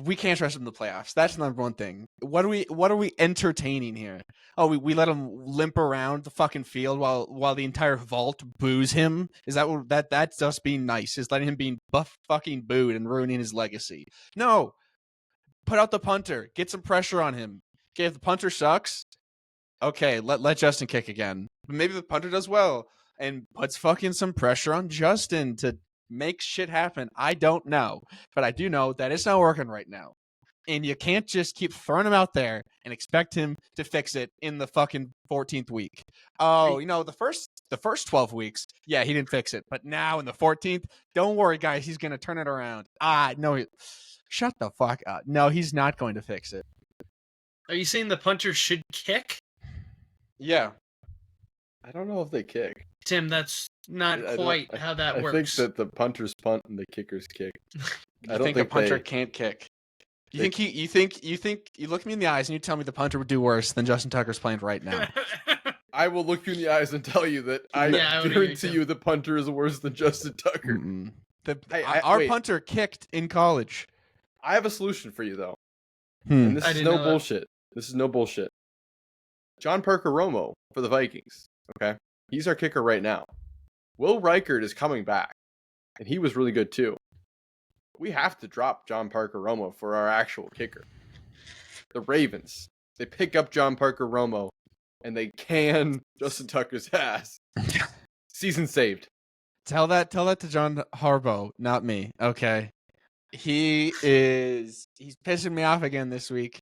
we can't trust him in the playoffs. That's the number one thing. What are we entertaining here? Oh, we let him limp around the fucking field while the entire vault boos him? Is that's just being nice? Is letting him being fucking booed and ruining his legacy? No. Put out the punter. Get some pressure on him. Okay, if the punter sucks, okay, let Justin kick again. But maybe the punter does well and puts fucking some pressure on Justin to make shit happen. I don't know, but I do know that it's not working right now. And you can't just keep throwing him out there and expect him to fix it in the fucking 14th week. Oh, the first 12 weeks, yeah, he didn't fix it. But now in the 14th, don't worry, guys, he's going to turn it around. No, shut the fuck up. No, he's not going to fix it. Are you saying the punter should kick? Yeah. I don't know if they kick. Tim, that's not quite how that works. I think that the punters punt and the kickers kick. I don't think a punter can't kick. You look me in the eyes and you tell me the punter would do worse than Justin Tucker's playing right now. I will look you in the eyes and tell you that I guarantee you the punter is worse than Justin Tucker. Our punter kicked in college. I have a solution for you though. And this is no bullshit. This is no bullshit. John Parker Romo for the Vikings. Okay. He's our kicker right now. Will Reichert is coming back. And he was really good too. We have to drop John Parker Romo for our actual kicker. The Ravens. They pick up John Parker Romo and they can Justin Tucker's ass. Season saved. Tell that to John Harbaugh, not me. Okay. He's pissing me off again this week.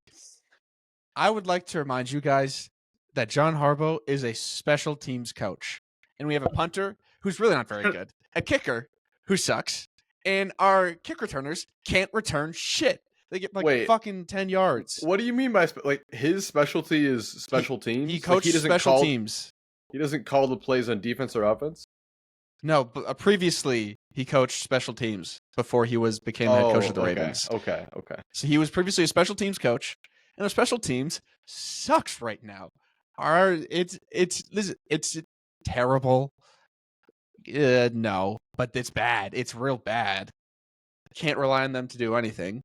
I would like to remind you guys that John Harbaugh is a special teams coach. And we have a punter who's really not very good, a kicker who sucks, and our kick returners can't return shit. They get fucking 10 yards. What do you mean by his specialty is special teams? He coaches special teams. He doesn't call the plays on defense or offense? No, but previously he coached special teams before he became the head coach of the Ravens. Okay. So he was previously a special teams coach, and the special teams sucks right now. It's terrible. No, but it's bad. It's real bad. Can't rely on them to do anything.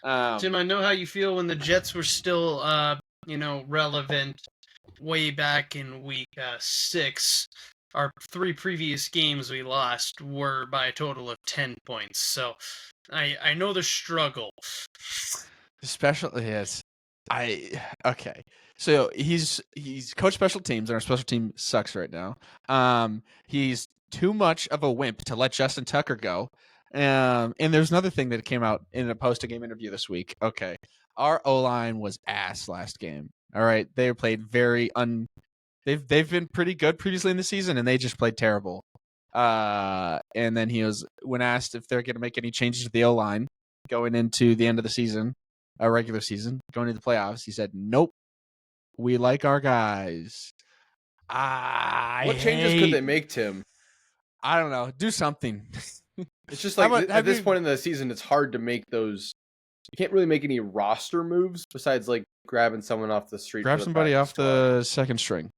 Tim, I know how you feel when the Jets were still, relevant way back in week 6. Our 3 previous games we lost were by a total of 10 points. So I know the struggle. Especially okay. So he's coach special teams, and our special team sucks right now. He's too much of a wimp to let Justin Tucker go. And there's another thing that came out in a post-game interview this week. Okay, our O-line was ass last game. All right, they played they've been pretty good previously in the season, and they just played terrible. And then when asked if they're going to make any changes to the O-line going into the end of the season, regular season, going into the playoffs, he said, "Nope, we like our guys." What changes could they make, Tim? I don't know. Do something. It's just like at this point in the season, it's hard to make those. You can't really make any roster moves besides like grabbing someone off the street. Grab somebody off the second string.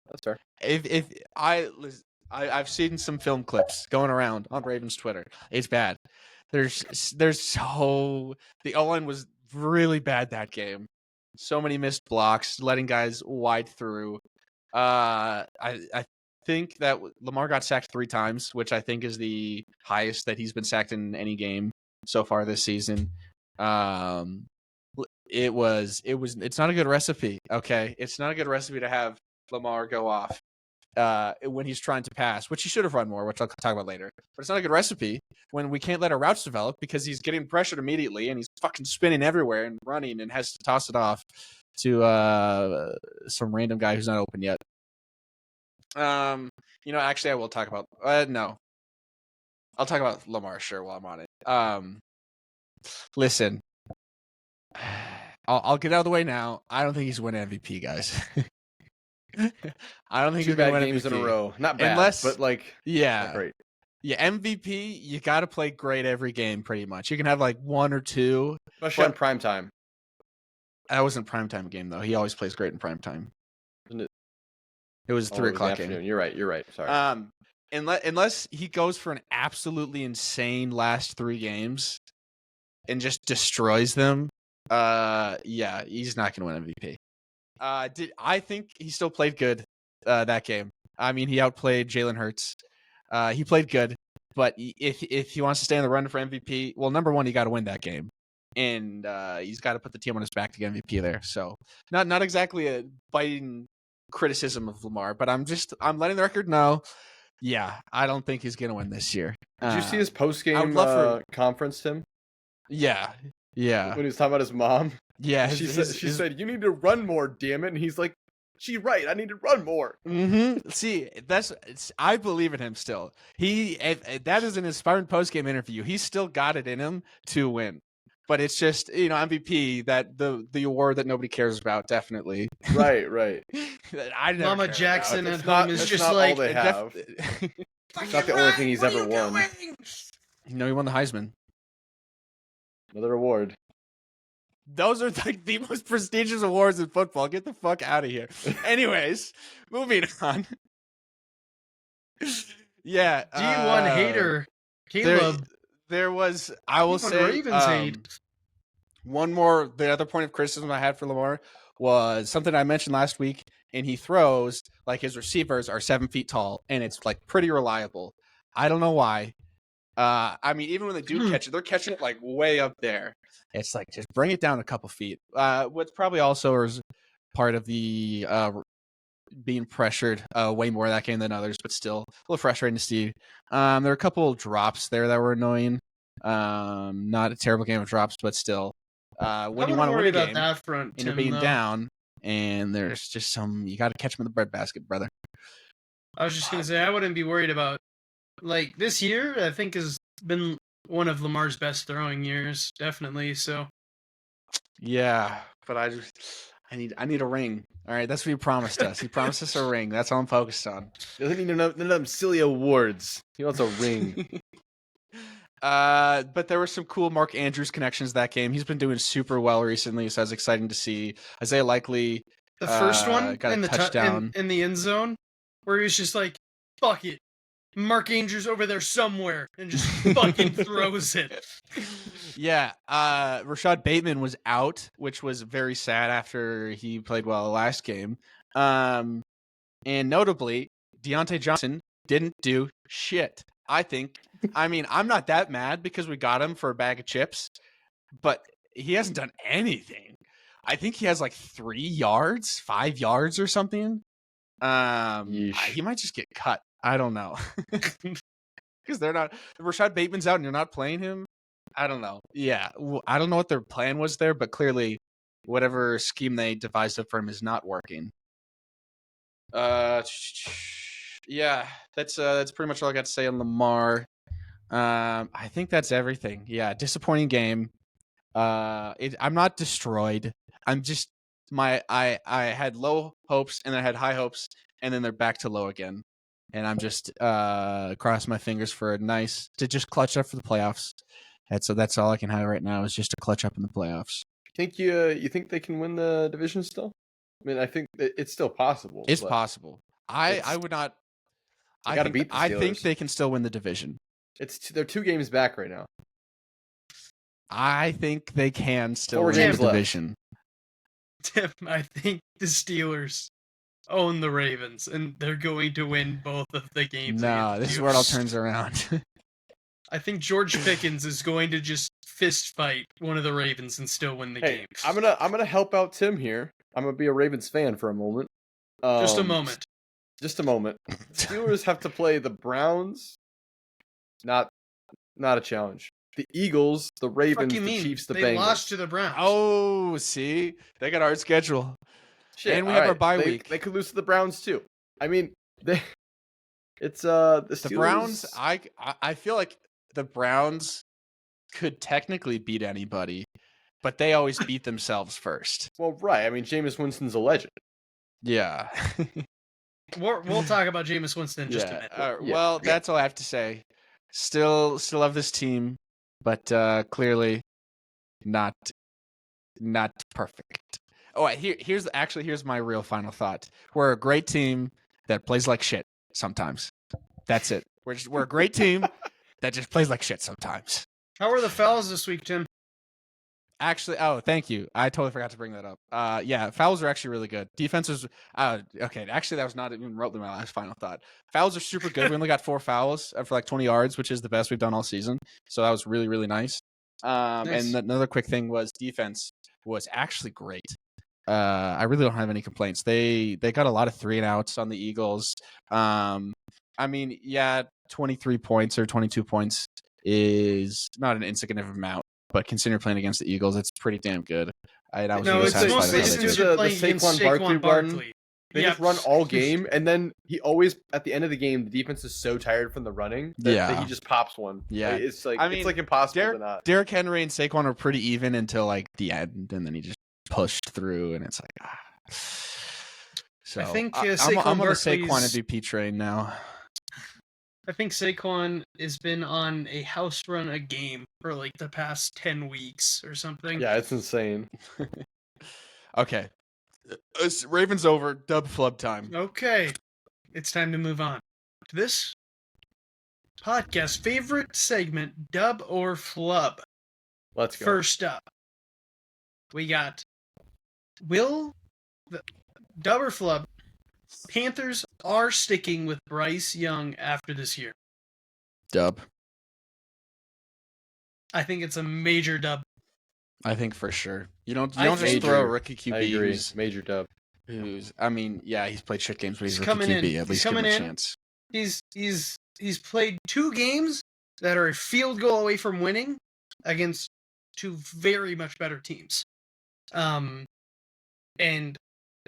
That's fair. If I've seen some film clips going around on Ravens Twitter. It's bad. The O-line was really bad that game. So many missed blocks, letting guys wide through. I think that Lamar got sacked 3 times, which I think is the highest that he's been sacked in any game so far this season. It's not a good recipe. Okay, it's not a good recipe to have Lamar go off when he's trying to pass, which he should have run more, which I'll talk about later. But it's not a good recipe when we can't let our routes develop because he's getting pressured immediately and he's fucking spinning everywhere and running and has to toss it off to some random guy who's not open yet. Actually, I will talk about no. I'll talk about Lamar, sure, while I'm on it. Listen, I'll get out of the way now. I don't think he's winning MVP, guys. I don't think 2 he's going to bad win games MVP. in a row. Not bad, but like not great. Yeah, MVP, you got to play great every game pretty much. You can have like 1 or 2. Especially on primetime. That wasn't primetime game, though. He always plays great in primetime. Isn't it? It was 3 o'clock game. You're right. Sorry. Unless he goes for an absolutely insane last 3 games and just destroys them, he's not going to win MVP. I think he still played good that game. I mean, he outplayed Jalen Hurts. He played good, but if he wants to stay in the run for MVP, well, number one, he got to win that game, and he's got to put the team on his back to get MVP there. So, not exactly a biting criticism of Lamar, but I'm letting the record know. Yeah, I don't think he's gonna win this year. Did you see his post game conference, Tim? Yeah. When he was talking about his mom. Yeah, she said, "You need to run more, damn it." And he's like, "She's right. I need to run more." Mm-hmm. See, I believe in him still. That is an inspiring post game interview. He's still got it in him to win. But it's just, MVP, that the award that nobody cares about, definitely. Right. Mama Jackson at home is just not like, all they have. It's not the only thing he's ever won. He won the Heisman. Another award. Those are like the most prestigious awards in football. Get the fuck out of here. Anyways, moving on. Yeah. D1 hater, Caleb. There was, I will say, Ravens hate. One more, the other point of criticism I had for Lamar was something I mentioned last week, and he throws like his receivers are 7 feet tall, and it's like pretty reliable. I don't know why. I mean, even when they do catch it, they're catching it like way up there. It's like, just bring it down a couple feet. What's probably also is part of the being pressured way more that game than others, but still a little frustrating to see. There were a couple drops there that were annoying. Not a terrible game of drops, but still. When you want to win a game, that front, and you're being down, and there's just you got to catch them in the breadbasket, brother. I was just going to say, I wouldn't be worried about, like, this year, I think has been one of Lamar's best throwing years, definitely, so. Yeah, but I need a ring. All right, that's what he promised us. He promised us a ring. That's all I'm focused on. He doesn't need none of them silly awards. He wants a ring. But there were some cool Mark Andrews connections that game. He's been doing super well recently, so it's exciting to see. Isaiah Likely, the first one got in a the touchdown in the end zone, where he was just like, "Fuck it, Mark Andrews over there somewhere," and just fucking throws it. Yeah, Rashad Bateman was out, which was very sad after he played well the last game. And notably, Deontay Johnson didn't do shit. I think. I mean, I'm not that mad because we got him for a bag of chips, but he hasn't done anything. I think he has like 3 yards, 5 yards or something. Yeesh. He might just get cut. I don't know. Because they're not. Rashad Bateman's out and you're not playing him. I don't know. Yeah, I don't know what their plan was there, but clearly, whatever scheme they devised up for him is not working. Yeah, that's pretty much all I got to say on Lamar. I think that's everything. Yeah, disappointing game. I'm not destroyed. I'm just I had low hopes and I had high hopes and then they're back to low again. And I'm just cross my fingers for to just clutch up for the playoffs. That's all I can have right now is just to clutch up in the playoffs. You think they can win the division still? I mean, I think it's still possible. It's possible. I would not. I think they can still win the division. They're 2 games back right now. I think they can still 4 win games the left. division. Tim, I think the Steelers own the Ravens, and they're going to win both of the games. No, this is where it all turns around. I think George Pickens is going to just fist fight one of the Ravens and still win the game. I'm gonna help out Tim here. I'm gonna be a Ravens fan for a moment. Just a moment. Just a moment. Steelers have to play the Browns. Not a challenge. The Eagles, the Ravens, the Chiefs, the Bengals. They lost to the Browns. Oh, see? They got our schedule. Shit, and we have our bye week. They could lose to the Browns too. I mean, it's the Steelers. The Browns, I feel like the Browns could technically beat anybody, but they always beat themselves first. Well, right. I mean, Jameis Winston's a legend. Yeah. We'll talk about Jameis Winston in just a minute. Well, that's all I have to say. Still love this team, but clearly not perfect. Oh, here's my real final thought. We're a great team that plays like shit sometimes. That's it. We're a great team that just plays like shit sometimes. How are the fouls this week, Tim? Actually, thank you. I totally forgot to bring that up. Yeah, fouls are actually really good. Defense was okay. Actually, that was not even remotely my last final thought. Fouls are super good. We only got 4 fouls for like 20 yards, which is the best we've done all season. So that was really, really nice. Nice. And another quick thing was defense was actually great. I really don't have any complaints. They got a lot of 3-and-outs on the Eagles. I mean, yeah, 23 points or 22 points is not an insignificant amount. But considering playing against the Eagles, it's pretty damn good. I was really satisfied with the Saquon Barkley. They just run all game, and then he always at the end of the game, the defense is so tired from the running that he just pops one. Yeah, it's like it's like impossible to not. Derrick Henry and Saquon are pretty even until like the end, and then he just pushed through, and it's like So I think I'm on the Saquon MVP train now. I think Saquon has been on a house run a game for like the past 10 weeks or something. Yeah, it's insane. Okay. Ravens over. Dub flub time. Okay. It's time to move on to this podcast favorite segment, Dub or Flub. Let's go. First up, we got Dub or Flub. Panthers are sticking with Bryce Young after this year. Dub. I think it's a major dub. I think for sure. You don't just throw a rookie QB. I agree. Major dub. I mean, yeah, he's played shit games, but he's rookie coming QB. in. At least give him a chance. He's played 2 games that are a field goal away from winning against 2 very much better teams. And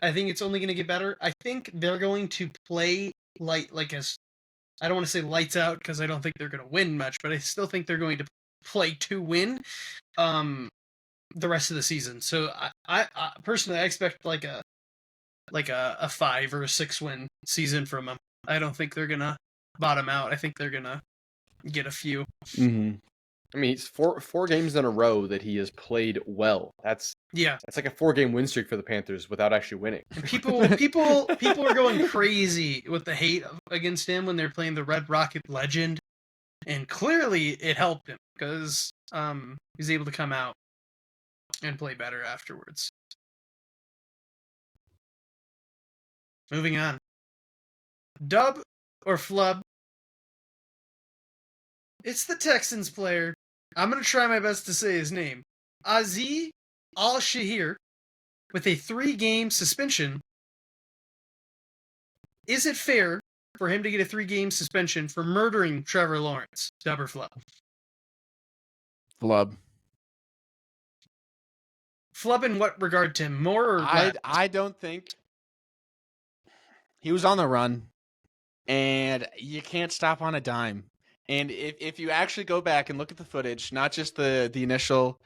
I think it's only going to get better. I think they're going to play I don't want to say lights out because I don't think they're going to win much, but I still think they're going to play to win the rest of the season. So I personally I expect like a 5 or a 6 win season from them. I don't think they're going to bottom out. I think they're going to get a few. Mm-hmm. I mean, it's four games in a row that he has played well. That's like a 4-game win streak for the Panthers without actually winning. And people are going crazy with the hate against him when they're playing the Red Rocket Legend, and clearly it helped him because he's able to come out and play better afterwards. Moving on, Dub or Flub? It's the Texans player. I'm going to try my best to say his name. Azeez Al-Shaair with a 3-game suspension. Is it fair for him to get a 3-game suspension for murdering Trevor Lawrence? Dub or flub? Flub. Flub in what regard, Tim? More or less? I don't think he was on the run, and you can't stop on a dime. And if you actually go back and look at the footage, not just the initial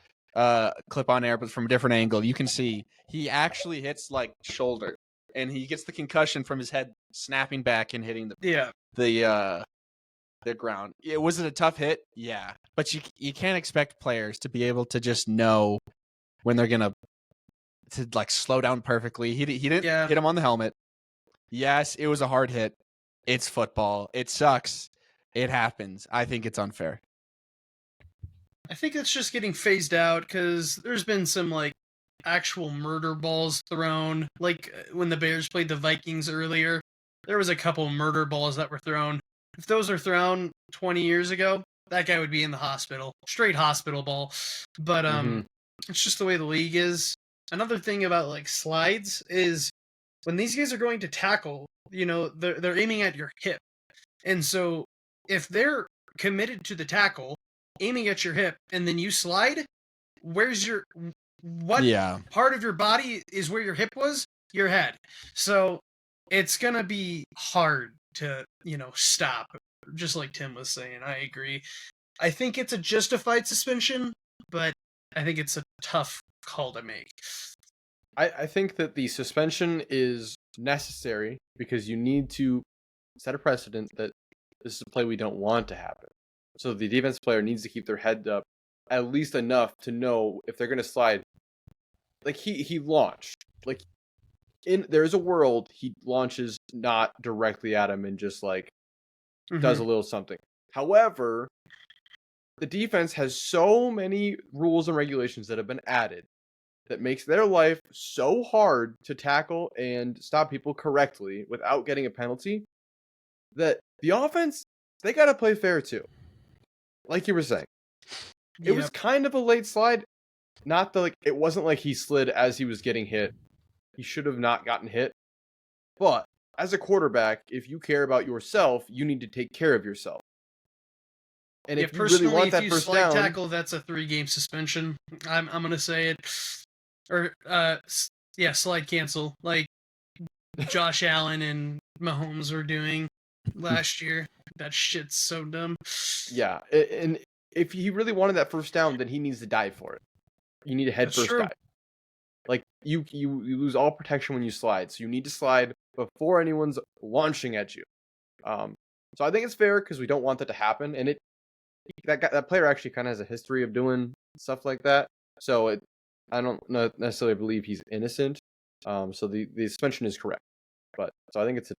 clip on air, but from a different angle, you can see he actually hits like shoulder, and he gets the concussion from his head snapping back and hitting the ground. Was it a tough hit? Yeah, but you can't expect players to be able to just know when they're gonna to like slow down perfectly. He didn't hit him on the helmet. Yes, it was a hard hit. It's football. It sucks. It happens. I think it's unfair. I think it's just getting phased out because there's been some like actual murder balls thrown. Like when the Bears played the Vikings earlier, there was a couple murder balls that were thrown. If those are thrown 20 years ago, that guy would be in the hospital. Straight hospital ball. But it's just the way the league is. Another thing about like slides is when these guys are going to tackle, you know, they're aiming at your hip. And so if they're committed to the tackle, aiming at your hip, and then you slide, what part of your body is where your hip was? Your head. So it's going to be hard to, you know, stop. Just like Tim was saying, I agree. I think it's a justified suspension, but I think it's a tough call to make. I think that the suspension is necessary because you need to set a precedent that this is a play we don't want to happen. So the defense player needs to keep their head up at least enough to know if they're going to slide. Like he launched. Like there's a world he launches not directly at him and just like does a little something. However, the defense has so many rules and regulations that have been added that makes their life so hard to tackle and stop people correctly without getting a penalty that the offense, they got to play fair too. Like you were saying. It was kind of a late slide. It wasn't like he slid as he was getting hit. He should have not gotten hit. But as a quarterback, if you care about yourself, you need to take care of yourself. And if you really want that first down, tackle, that's a 3-game suspension. I'm gonna say it. Or slide cancel, like Josh Allen and Mahomes were doing last year. That shit's so dumb. Yeah, and if he really wanted that first down, then he needs to dive for it. You need a head first dive. Like you lose all protection when you slide, so you need to slide before anyone's launching at you. So I think it's fair because we don't want that to happen, and that player actually kind of has a history of doing stuff like that. So I don't necessarily believe he's innocent. So the suspension is correct, so I think it's a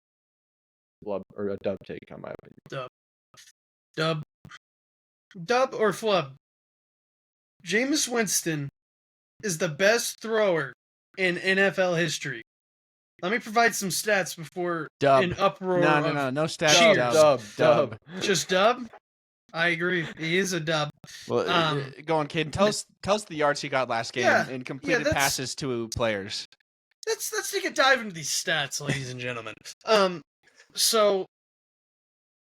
flub or a dub take on my opinion. Dub or flub? Jameis Winston is the best thrower in NFL history. Let me provide some stats before an uproar. No stats. Dub. Just dub. I agree. He is a dub. Well, go on, Caden. Tell us the yards he got last game and completed passes to players. Let's take a dive into these stats, ladies and gentlemen. So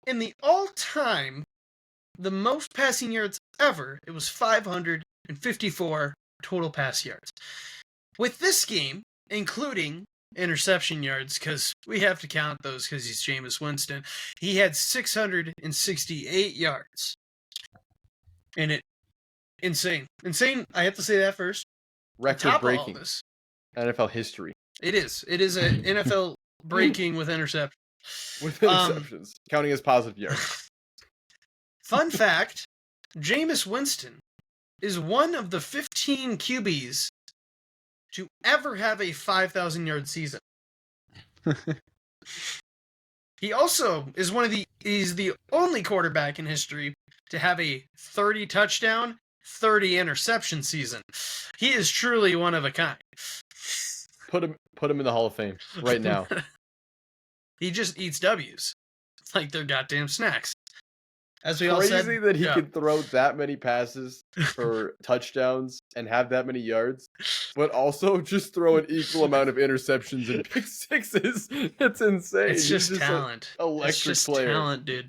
in the all-time, the most passing yards ever, it was 554 total pass yards. With this game, including interception yards, because we have to count those because he's Jameis Winston, he had 668 yards. And insane. I have to say that first. Record breaking. NFL history. It is an NFL breaking with interceptions. With interceptions. Counting as positive yards. Fun fact, Jameis Winston is one of the 15 QBs to ever have a 5,000-yard season. He also is he's the only quarterback in history to have a 30 touchdown, 30 interception season. He is truly one of a kind. Put him in the Hall of Fame right now. He just eats W's like they're goddamn snacks. As we all said, Crazy that he yeah. could throw that many passes for touchdowns and have that many yards, but also just throw an equal amount of interceptions and pick sixes. It's insane. It's just He's talent. an electric It's just player. talent, dude.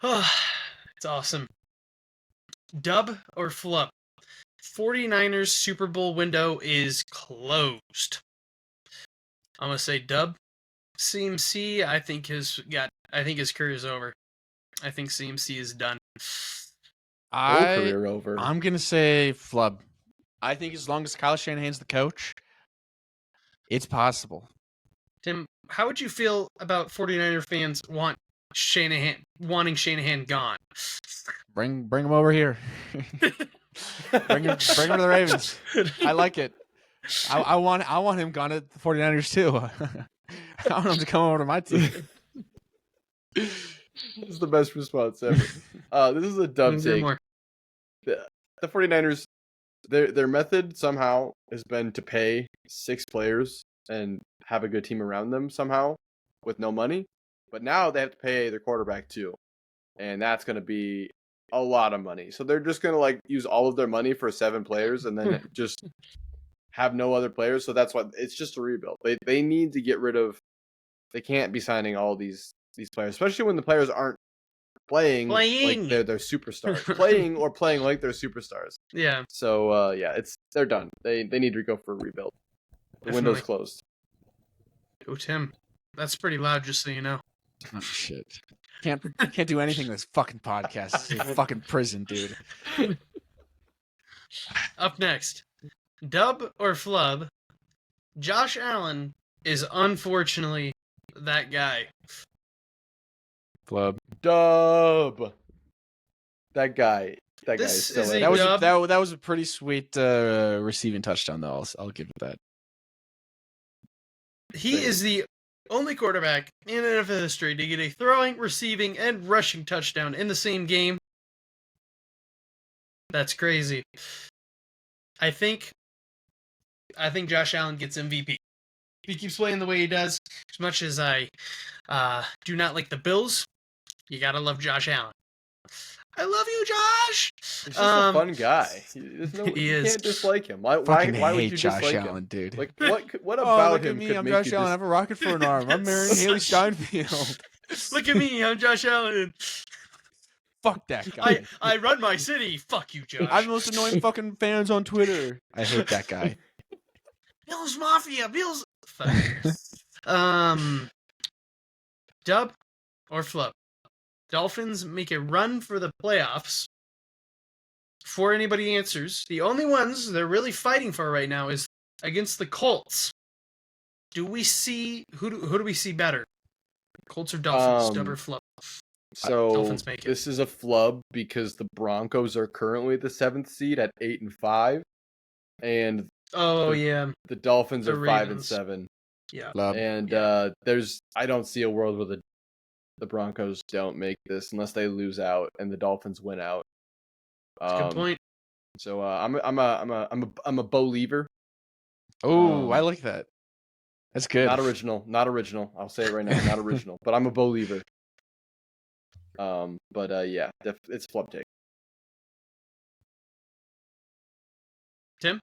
It's awesome. Dub or flub? 49ers Super Bowl window is closed. I'm gonna say dub. CMC, I think his career is over. I think CMC is done. Career over. I'm gonna say flub. I think as long as Kyle Shanahan's the coach, it's possible. Tim, how would you feel about 49er fans wanting Shanahan gone? Bring him over here. bring him to the Ravens. I like it. I want him gone at the 49ers too. I want him to come over to my team. This is the best response ever. This is a dub take. The 49ers, their method somehow has been to pay 6 players and have a good team around them somehow with no money. But now they have to pay their quarterback too. And that's going to be a lot of money. So they're just going to use all of their money for 7 players and then just have no other players. So that's why it's just a rebuild. They need to get rid of. They can't be signing all these players, especially when the players aren't playing. Like they're superstars. playing like they're superstars. Yeah. So they're done. They need to go for a rebuild. The window's closed. Oh, Tim, that's pretty loud. Just so you know. Oh shit! Can't do anything in this fucking podcast. This is a fucking prison, dude. Up next, dub or flub? Josh Allen is unfortunately that guy. Flub. Dub. That guy. That guy This is is still a dub. That was a pretty sweet receiving touchdown, though. I'll give it that. He is the only quarterback in NFL history to get a throwing, receiving, and rushing touchdown in the same game. That's crazy. I think Josh Allen gets MVP. If he keeps playing the way he does, as much as I do not like the Bills, you gotta love Josh Allen. I love you, Josh. He's just a fun guy. He you is. can't dislike him. Why hate would you Josh dislike Allen, him? dude? Like what Oh, about look him at me! could I'm make Josh you Allen. I have a rocket for an arm. I'm marrying Haley Steinfeld. Look at me, I'm Josh Allen. Fuck that guy. I run my city. Fuck you, Josh. I'm the most annoying fucking fans on Twitter. I hate that guy. Bills Mafia. Bills. Fuck. Dub or flub? Dolphins make a run for the playoffs. Before anybody answers, the only ones they're really fighting for right now is against the Colts. Do we see who do we see better? Colts or Dolphins? Dub or flub? So Dolphins make it. This is a flub because the Broncos are currently the 7th seed at 8-5, and the Dolphins The are Ravens. 5-7. Yeah. Flub. And I don't see a world where the Broncos don't make this unless they lose out and the Dolphins win out. That's a good point. So I'm a believer. Oh, I like that. That's good. Not original. I'll say it right now. Not original, but I'm a believer. It's flub take. Tim,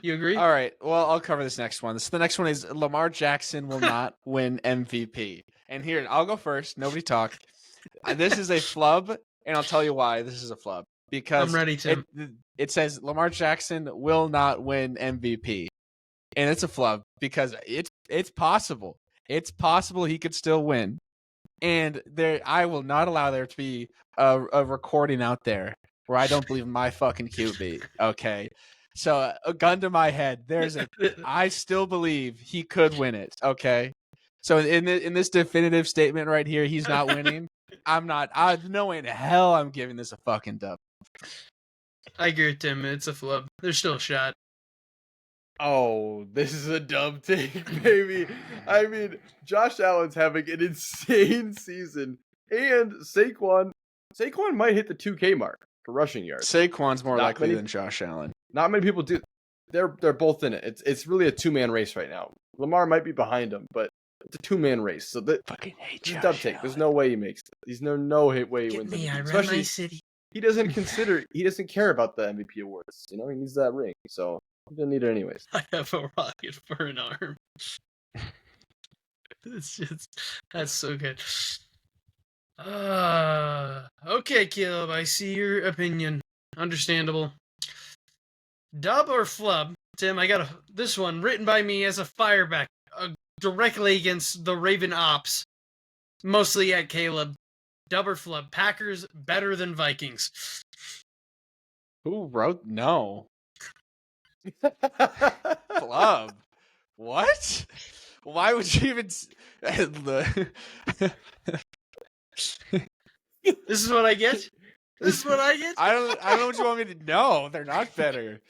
you agree? All right. Well, I'll cover this next one. The next one is Lamar Jackson will not win MVP. And here, I'll go first. Nobody talk. This is a flub, and I'll tell you why this is a flub. Because I'm ready, Tim. It says Lamar Jackson will not win MVP. And it's a flub because it's possible. It's possible he could still win. And I will not allow there to be a recording out there where I don't believe my fucking QB. Okay. So a gun to my head, I still believe he could win it. Okay. So in this definitive statement right here, he's not winning. No way in hell I'm giving this a fucking dub. I agree with Tim. It's a flub. There's still a shot. Oh, this is a dub take, baby. I mean, Josh Allen's having an insane season, and Saquon might hit the 2K mark for rushing yards. Saquon's more likely than Josh Allen. Not many people do. They're both in it. It's really a 2-man race right now. Lamar might be behind him, but it's a 2-man race. So that Fucking hate this is Josh dub take. There's no way he makes it. There's no way he Get wins me, MVP. I run Especially my city. he doesn't care about the MVP awards. You know, he needs that ring. So he doesn't need it anyways. I have a rocket for an arm. That's so good. Okay, Caleb, I see your opinion. Understandable. Dub or flub? Tim, I got this one written by me as a fireback, directly against the Raven Ops, mostly at Caleb. Dub or flub? Packers better than Vikings. Who wrote no? Flub. What? Why would you even? This is what I get. This is what I get. I don't know what you want me to know. They're not better.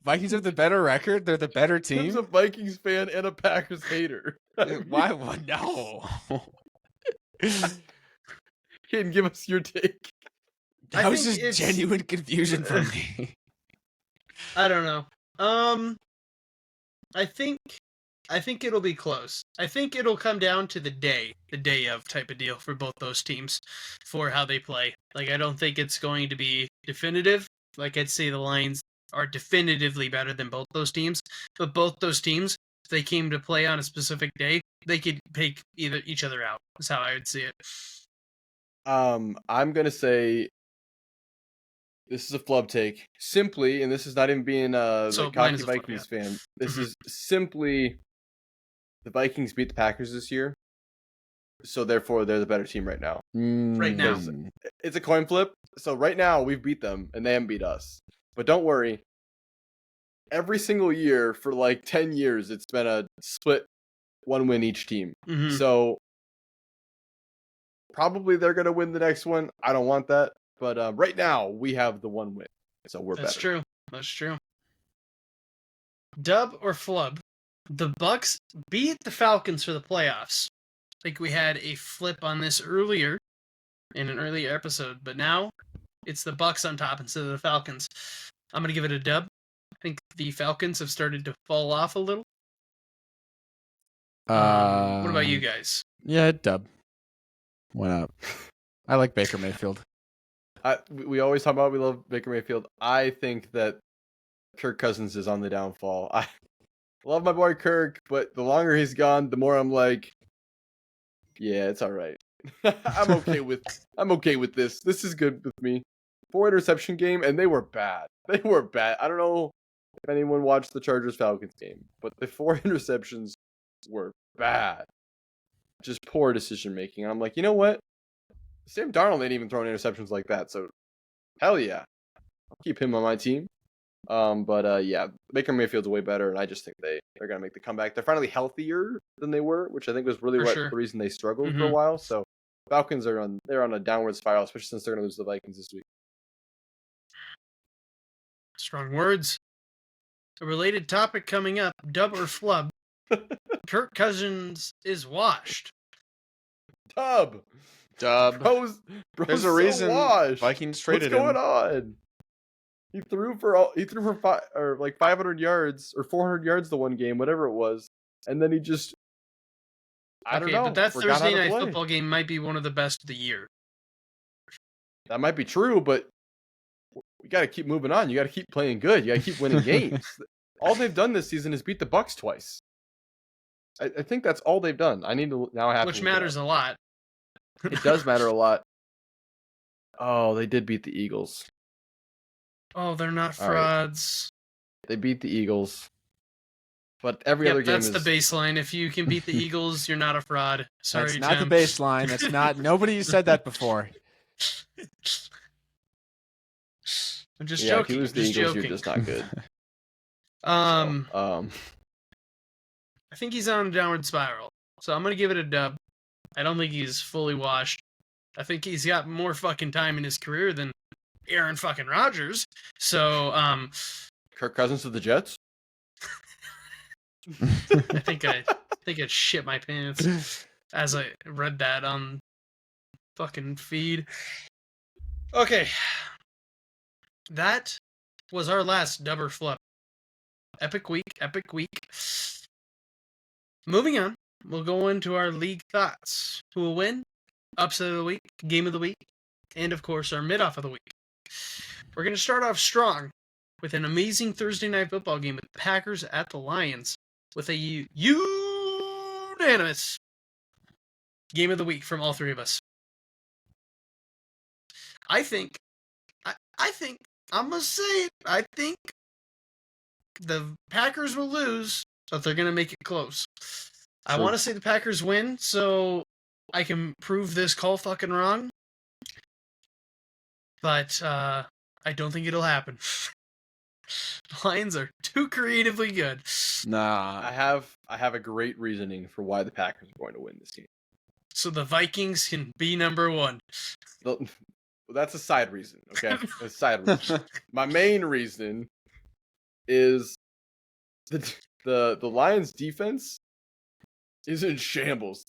Vikings have the better record. They're the better Tim's team. a Vikings fan and a Packers hater. Why? No. Caden, give us your take. That was just genuine confusion for me. I don't know. I think it'll be close. I think it'll come down to the day of type of deal for both those teams for how they play. Like, I don't think it's going to be definitive. Like, I'd say the Lions are definitively better than both those teams, but both those teams, if they came to play on a specific day, they could take each other out. Is how I would see it. I'm gonna say this is a flub take. Simply, and this is not even being a cocky Vikings fan. This is simply the Vikings beat the Packers this year, so therefore they're the better team right now. Right now, it's a coin flip. So right now we've beat them and they haven't beat us. But don't worry. Every single year for like 10 years, it's been a split 1 win each team. Mm-hmm. So probably they're gonna win the next one. I don't want that. But right now, we have the 1 win. So we're That's better. true. That's true. Dub or flub? The Bucks beat the Falcons for the playoffs. I think we had a flip on this earlier in an earlier episode, but now it's the Bucks on top instead of the Falcons. I'm going to give it a dub. I think the Falcons have started to fall off a little. What about you guys? Yeah, dub. Why not? I like Baker Mayfield. We always talk about we love Baker Mayfield. I think that Kirk Cousins is on the downfall. I love my boy Kirk, but the longer he's gone, the more I'm like, yeah, it's all right. I'm okay with this. This is good with me. 4 interception game, and they were bad. I don't know if anyone watched the Chargers-Falcons game, but the 4 interceptions were bad. Just poor decision making. I'm like, you know what? Sam Darnold ain't even throwing interceptions like that, so hell yeah. I'll keep him on my team. But yeah, Baker Mayfield's way better, and I just think they're gonna make the comeback. They're finally healthier than they were, which I think was really the reason they struggled for a while. So Falcons they're on a downward spiral, especially since they're gonna lose the Vikings this week. Strong words. A related topic coming up: dub or flub? Kirk Cousins is washed. Dub. Bro's There's a reason washed. Vikings traded him. What's going on? He threw for 500 yards or 400 yards the one game, whatever it was, and then he just I don't know. But that Thursday night football game might be one of the best of the year. That might be true, but we got to keep moving on. You got to keep playing good. You got to keep winning games. All they've done this season is beat the Bucks twice. I think that's all they've done. Which matters a lot. It does matter a lot. Oh, they did beat the Eagles. Oh, they're not frauds. Right. They beat the Eagles. But every other game that's the baseline. If you can beat the Eagles, you're not a fraud. Sorry, That's not Jim. the baseline. That's not. Nobody said that before. I'm just joking. If you lose the Eagles, you're just not good. I think he's on a downward spiral. So I'm going to give it a dub. I don't think he's fully washed. I think he's got more fucking time in his career than Aaron fucking Rodgers. So, Kirk Cousins of the Jets? I think I shit my pants as I read that on fucking feed. Okay. That was our last dub or flub. Epic week. Moving on. we'll go into our league thoughts. Who will win? Upset of the week, game of the week, and of course our mid-off of the week. We're going to start off strong with an amazing Thursday night football game with the Packers at the Lions with a unanimous game of the week from all three of us. I think, I'm going to say it, I think the Packers will lose, but they're going to make it close. I want to say the Packers win, so I can prove this call fucking wrong. But I don't think it'll happen. The Lions are too creatively good. Nah. I have a great reasoning for why the Packers are going to win this game. So the Vikings can be number one. Well, that's a side reason, okay? A side reason. My main reason is the Lions defense is in shambles.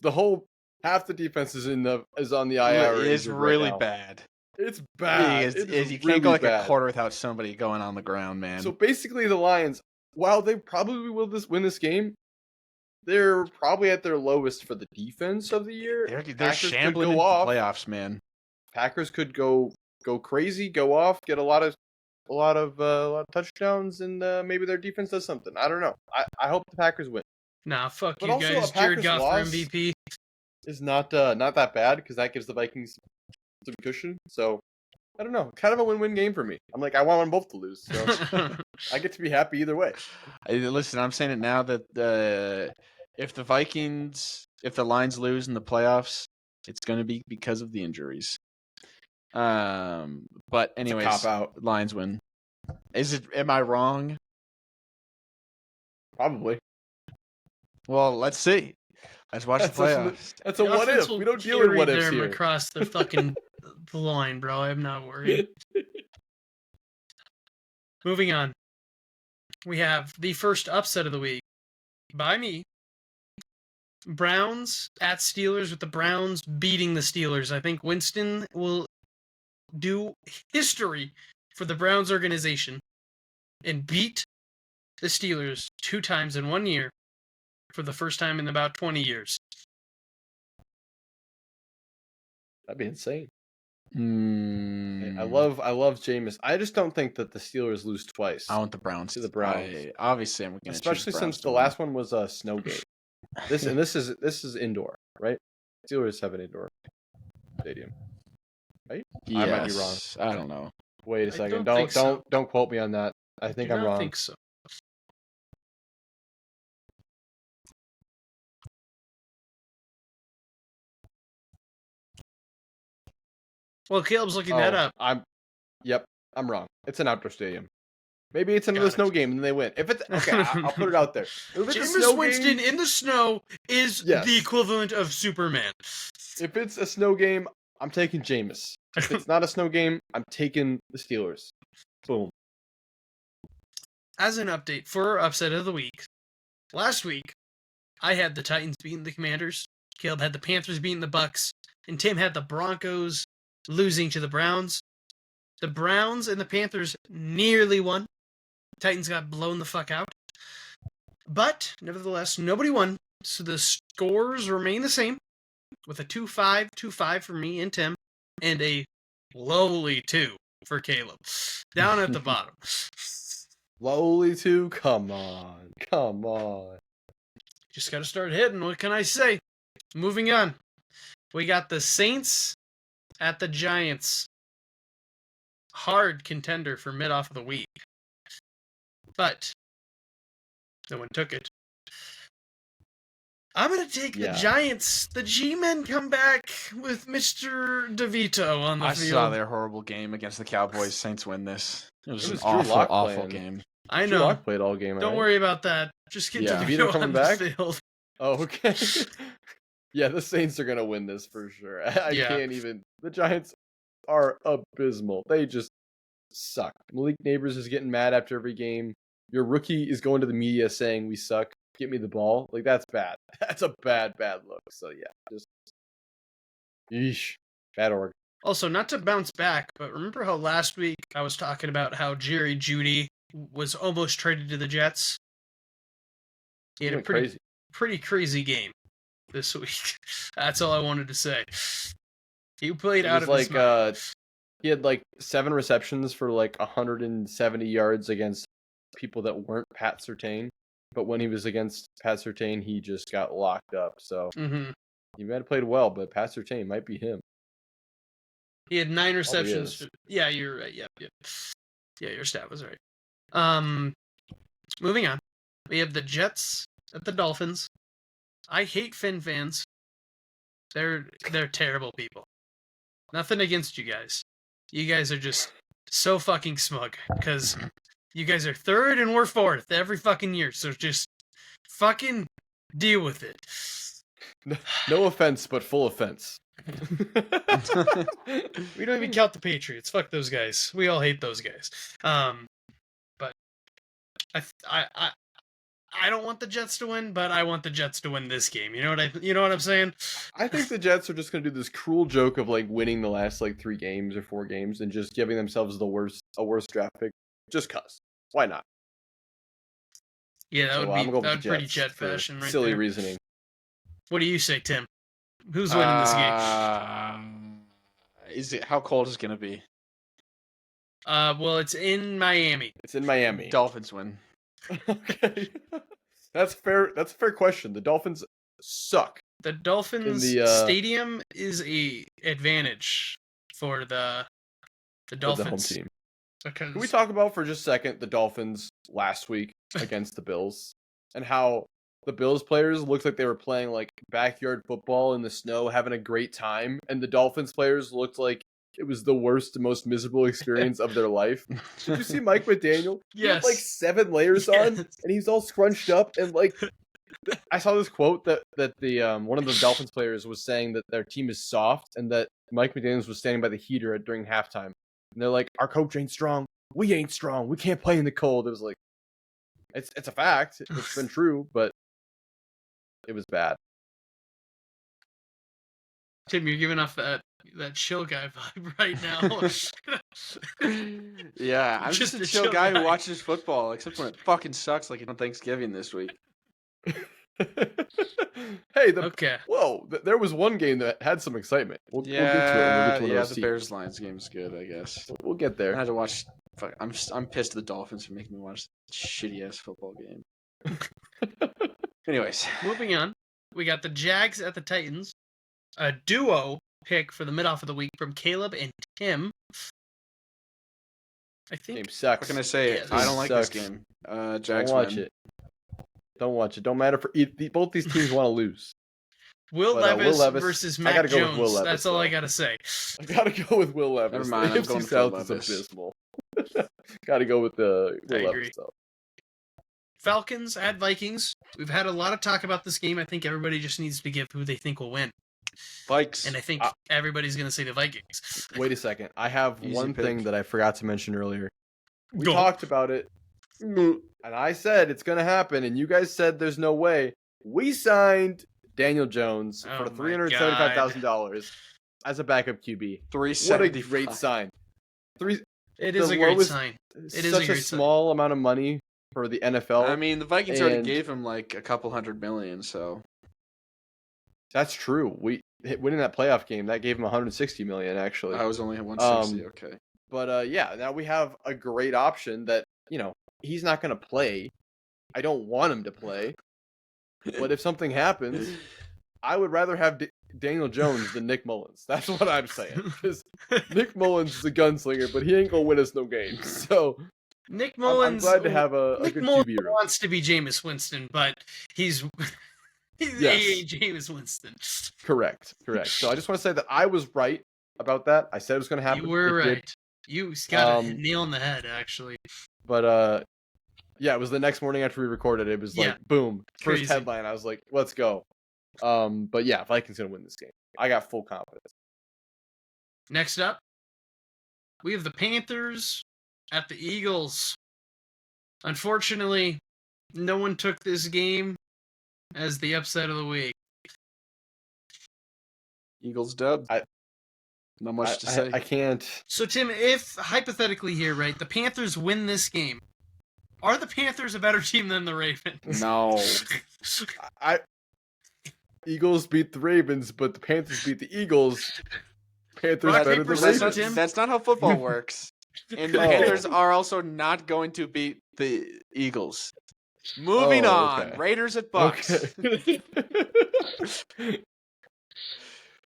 Half the defense is on the IR. It's really bad. It's bad. You can't go like a quarter without somebody going on the ground, man. So basically, the Lions, while they probably will win this game, they're probably at their lowest for the defense of the year. They're shambling in the playoffs, man. Packers could go crazy, go off, get a lot of touchdowns, and maybe their defense does something. I don't know. I hope the Packers win. Nah, fuck But you also, guys. a Jared Packers Goff for loss MVP. is not that bad because that gives the Vikings some cushion. So I don't know. Kind of a win-win game for me. I'm like, I want them both to lose, so I get to be happy either way. Listen, I'm saying it now that if the Lions lose in the playoffs, it's going to be because of the injuries. But anyways, cop out. Lions win. Am I wrong? Probably. Well, let's see. Let's watch the playoffs. That's a what if. We don't deal with what ifs here. Across the fucking the line, bro. I'm not worried. Moving on. We have the first upset of the week by me. Browns at Steelers, with the Browns beating the Steelers. I think Winston will do history for the Browns organization and beat the Steelers 2 times in 1 year for the first time in about 20 years. That'd be insane. I love Jameis. I just don't think that the Steelers lose twice. I want the Browns. To the Browns. Obviously, I'm going to especially since the last one was a snow game. This is indoor, right? Steelers have an indoor stadium, right? Yes. I might be wrong. I don't know. Wait a second. Don't quote me on that. I think I'm wrong. I think so. Well, Caleb's looking that up. I'm wrong. It's an outdoor stadium. Maybe it's another snow game and they win. If it's okay, I'll put it out there. Jameis Winston in the snow is the equivalent of Superman. If it's a snow game, I'm taking Jameis. If it's not a snow game, I'm taking the Steelers. Boom. As an update for our upset of the week, last week I had the Titans beating the Commanders, Caleb had the Panthers beating the Bucks, and Tim had the Broncos losing to the Browns. The Browns and the Panthers nearly won. Titans got blown the fuck out. But, nevertheless, nobody won. So the scores remain the same. With a 2-5 for me and Tim. And a lowly 2 for Caleb. Down at the bottom. Lowly 2? Come on. Just gotta start hitting. What can I say? Moving on. We got the Saints at the Giants. Hard contender for mid-off of the week. But no one took it. I'm going to take the Giants. The G-Men come back with Mr. DeVito on the field. I saw their horrible game against the Cowboys. Saints win this. It was an awful game. I know. Drew Lock played all game. Don't worry about that. Just get DeVito coming back? The field. Oh, okay. Yeah, the Saints are going to win this for sure. I can't even. The Giants are abysmal. They just suck. Malik Neighbors is getting mad after every game. Your rookie is going to the media saying we suck. Get me the ball. Like, that's bad. That's a bad look. So yeah, just yeesh. Bad org. Also, not to bounce back, but remember how last week I was talking about how Jerry Jeudy was almost traded to the Jets? He had a pretty crazy game. this week. That's all I wanted to say. He played It out was of his mind. he had like 7 receptions for like 170 yards against people that weren't Pat Surtain. But when he was against Pat Surtain, he just got locked up. So he might have played well, but Pat Surtain might be him. He had 9 Probably receptions. is. Yeah, you're right. Yep. Yeah, your stat was right. Moving on. We have the Jets at the Dolphins. I hate Finn fans. They're terrible people. Nothing against you guys. You guys are just so fucking smug because you guys are 3rd and we're 4th every fucking year. So just fucking deal with it. No offense, but full offense. We don't even count the Patriots. Fuck those guys. We all hate those guys. But I don't want the Jets to win, but I want the Jets to win this game. You know what I'm saying? I think the Jets are just going to do this cruel joke of like winning the last like 3 games or 4 games and just giving themselves a worse draft pick just cuz. Why not? Yeah, that would be pretty Jets Jet for fashion right silly there. reasoning. What do you say, Tim? Who's winning this game? How cold is it going to be? Well, it's in Miami. It's in Miami. Dolphins win. Okay. That's fair. That's a fair question. The Dolphins suck. The Dolphins stadium is a advantage for the Dolphins. The home team. Because... Can we talk about for just a second the Dolphins last week against the Bills and how the Bills players looked like they were playing like backyard football in the snow, having a great time, and the Dolphins players looked like it was the worst and most miserable experience of their life. Did you see Mike McDaniel? Yes. He had like 7 layers on, and he's all scrunched up. And like, I saw this quote that the one of the Dolphins players was saying that their team is soft, and that Mike McDaniel was standing by the heater during halftime. And they're like, "Our coach ain't strong. We ain't strong. We can't play in the cold." It was like, it's a fact. It's been true, but it was bad. Tim, you're giving off that chill guy vibe right now. Yeah, I'm just a chill guy who watches football, except when it fucking sucks, like on Thanksgiving this week. Hey, okay. Whoa, there was one game that had some excitement. We'll get to it. We'll get to the Bears Lions game is good, I guess. We'll get there. I had to watch. Fuck, I'm pissed at the Dolphins for making me watch this shitty ass football game. Anyways, moving on, we got the Jags at the Titans. A duo pick for the mid-off of the week from Caleb and Tim. I think. Game sucks. What can I say? Yeah, I don't like this game. Jags Don't watch win. it. Don't watch it. Don't matter for both these teams want to lose. Will Levis versus Mac Jones. Levis, that's all I gotta say. I gotta go with Will Levis. Never mind. The I'm going AFC with South Will is Levis. abysmal. Gotta go with the Will I agree. Levis though. Falcons at Vikings. We've had a lot of talk about this game. I think everybody just needs to give who they think will win. Vikes. And I think everybody's going to say the Vikings. Wait a second. I have one thing that I forgot to mention earlier. We Go. talked about it, and I said it's going to happen, and you guys said there's no way. We signed Daniel Jones for $375,000 as a backup QB. What a great sign. It is a great sign. It is such a small amount of money for the NFL. I mean, the Vikings already gave him like a couple $100 million, so. That's true. Winning that playoff game, that gave him $160 million, actually. I was only at 160, okay. But yeah, now we have a great option that, he's not going to play. I don't want him to play. But if something happens, I would rather have Daniel Jones than Nick Mullins. That's what I'm saying. Because Nick Mullins is a gunslinger, but he ain't going to win us no games. So Nick Mullins, I'm glad to have a Nick good Mullins QB room. wants to be Jameis Winston, but he's Jameis Winston. Correct. So I just want to say that I was right about that. I said it was going to happen. You were right. You got a nail on the head, actually. But yeah, it was the next morning after we recorded. It was like boom, first Crazy. headline. I was like, let's go. But yeah, Vikings gonna win this game. I got full confidence. Next up, we have the Panthers at the Eagles. Unfortunately, no one took this game as the upset of the week. Eagles dub. Not much to say. I can't. So, Tim, if hypothetically here, right, the Panthers win this game, are the Panthers a better team than the Ravens? No. Eagles beat the Ravens, but the Panthers beat the Eagles. Panthers Rock, better paper, than scissors, Ravens. Tim. That's not how football works. And the Oh. Panthers are also not going to beat the Eagles. Moving Oh, on. okay. Raiders at Bucks. Okay.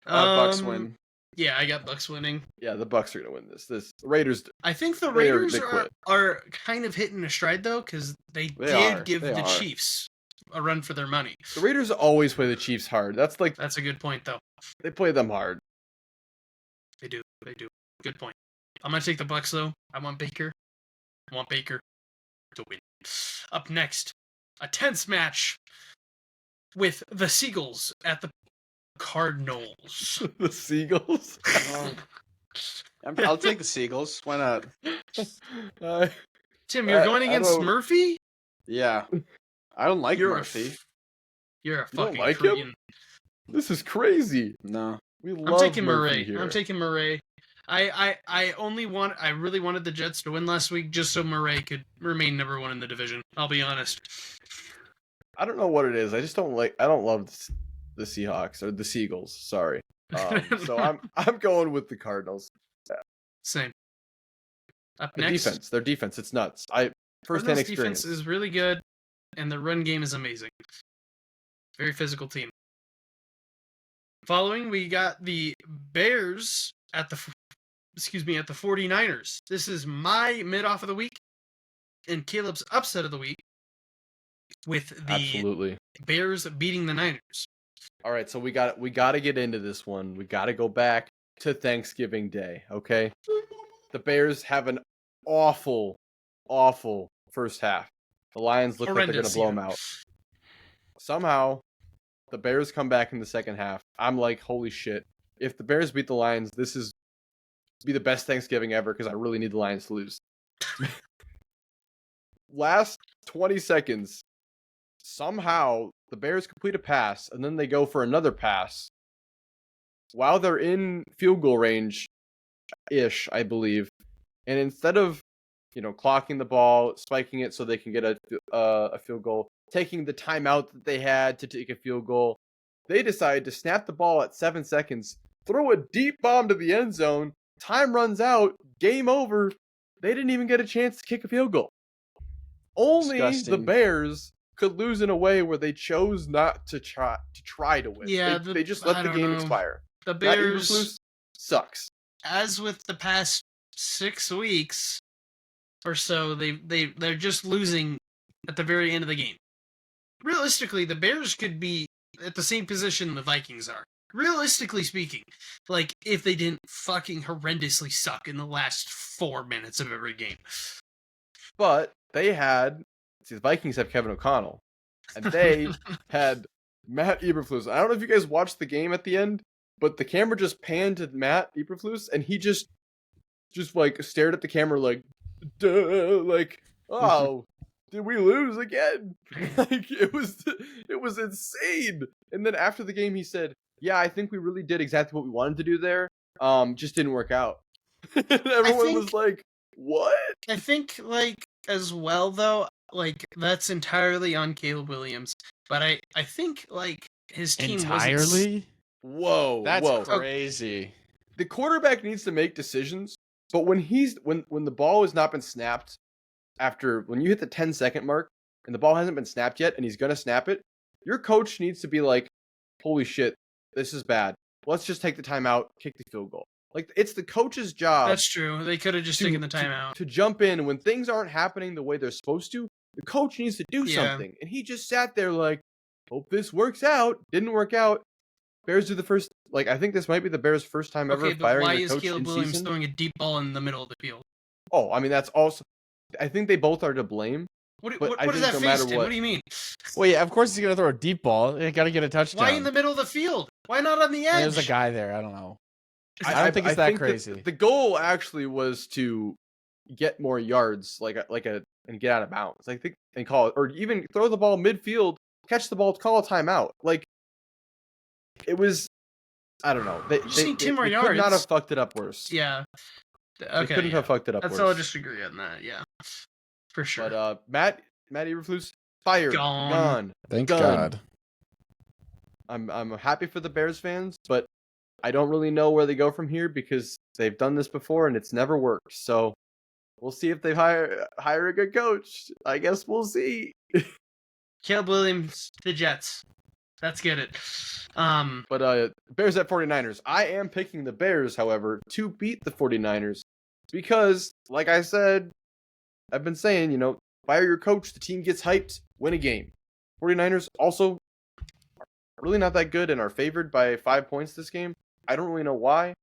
Bucks win. Yeah, I got Bucks winning. Yeah, the Bucks are gonna win this. The Raiders. I think the They Raiders quit. are kind of hitting a stride though, because they did give the Chiefs a run for their money. The Raiders always play the Chiefs hard. That's a good point though. They play them hard. They do. Good point. I'm gonna take the Bucks though. I want Baker to win. Up next, a tense match with the Seagulls at the Cardinals. The Seagulls. I'll take the Seagulls. Why not? Tim, you're going against Murphy? Yeah. I don't like Murphy. You're a You don't fucking like cretin. him? This is crazy. No. I'm taking Murphy Murray. here. I'm taking Murray. I really wanted the Jets to win last week just so Murray could remain number one in the division. I'll be honest. I don't know what it is. I just don't like. I don't love the Seahawks or the Seagulls. Sorry. So I'm going with the Cardinals. Same. Up Their next, defense. Their defense. It's nuts. First-hand Cardinals' experience. defense is really good, and the run game is amazing. Very physical team. Following, we got the Bears at the 49ers. This is my mid-off of the week and Caleb's upset of the week with the Absolutely. Bears beating the Niners. All right, so we got to get into this one. We got to go back to Thanksgiving Day, okay? The Bears have an awful first half. The Lions look like they're going to blow them out. Somehow, the Bears come back in the second half. I'm like, holy shit. If the Bears beat the Lions, this is be the best Thanksgiving ever because I really need the Lions to lose. Last 20 seconds, somehow the Bears complete a pass, and then they go for another pass. While they're in field goal range-ish, I believe, and instead of clocking the ball, spiking it so they can get a field goal, taking the timeout that they had to take a field goal, they decide to snap the ball at 7 seconds, throw a deep bomb to the end zone, time runs out, game over. They didn't even get a chance to kick a field goal. Only Disgusting. the Bears could lose in a way where they chose not to try to win. Yeah, they just let the game expire. The Matt Bears Eberflus sucks. As with the past 6 weeks or so, they're just losing at the very end of the game. Realistically, the Bears could be at the same position the Vikings are. Realistically speaking, like if they didn't fucking horrendously suck in the last 4 minutes of every game. But the Vikings have Kevin O'Connell, and they had Matt Eberflus. I don't know if you guys watched the game at the end, but the camera just panned to Matt Eberflus, and he just like stared at the camera like, duh, like, oh, did we lose again? Like it was insane. And then after the game, he said, "Yeah, I think we really did exactly what we wanted to do there. Just didn't work out." Everyone was like, "What?" I think as well though, that's entirely on Caleb Williams. But I think his team entirely. Whoa, That's whoa. crazy. The quarterback needs to make decisions, but when the ball has not been snapped when you hit the 10-second mark and the ball hasn't been snapped yet and he's going to snap it, your coach needs to be like, holy shit, this is bad. Let's just take the timeout, kick the field goal. Like, it's the coach's job. That's true. They could have just taken the timeout. To jump in when things aren't happening the way they're supposed to. The coach needs to do something. And he just sat there like, hope this works out. Didn't work out. Bears do the first, I think this might be the Bears' first time ever firing their coach in season. Why is Caleb Williams throwing a deep ball in the middle of the field? Oh, I mean, that's also, I think they both are to blame. What does that face, Tim? What do you mean? Well, yeah, of course he's going to throw a deep ball. You got to get a touchdown. Why in the middle of the field? Why not on the edge? There's a guy there. I don't know. I don't think it's that crazy. The goal actually was to get more yards, and get out of bounds. I think and call it, or even throw the ball midfield, catch the ball, call a timeout. It was, I don't know. They could not have fucked it up worse. Yeah. Okay. They couldn't have fucked it up worse. I'll just agree on that. Yeah. For sure. But Matt Eberflus fired. Gone. Thank God. I'm happy for the Bears fans, but I don't really know where they go from here because they've done this before and it's never worked. So we'll see if they hire a good coach. I guess we'll see. Caleb Williams, the Jets. Let's get it. But Bears at 49ers. I am picking the Bears, however, to beat the 49ers because, like I said, I've been saying, fire your coach, the team gets hyped, win a game. 49ers also really not that good and are favored by 5 points this game. I don't really know why.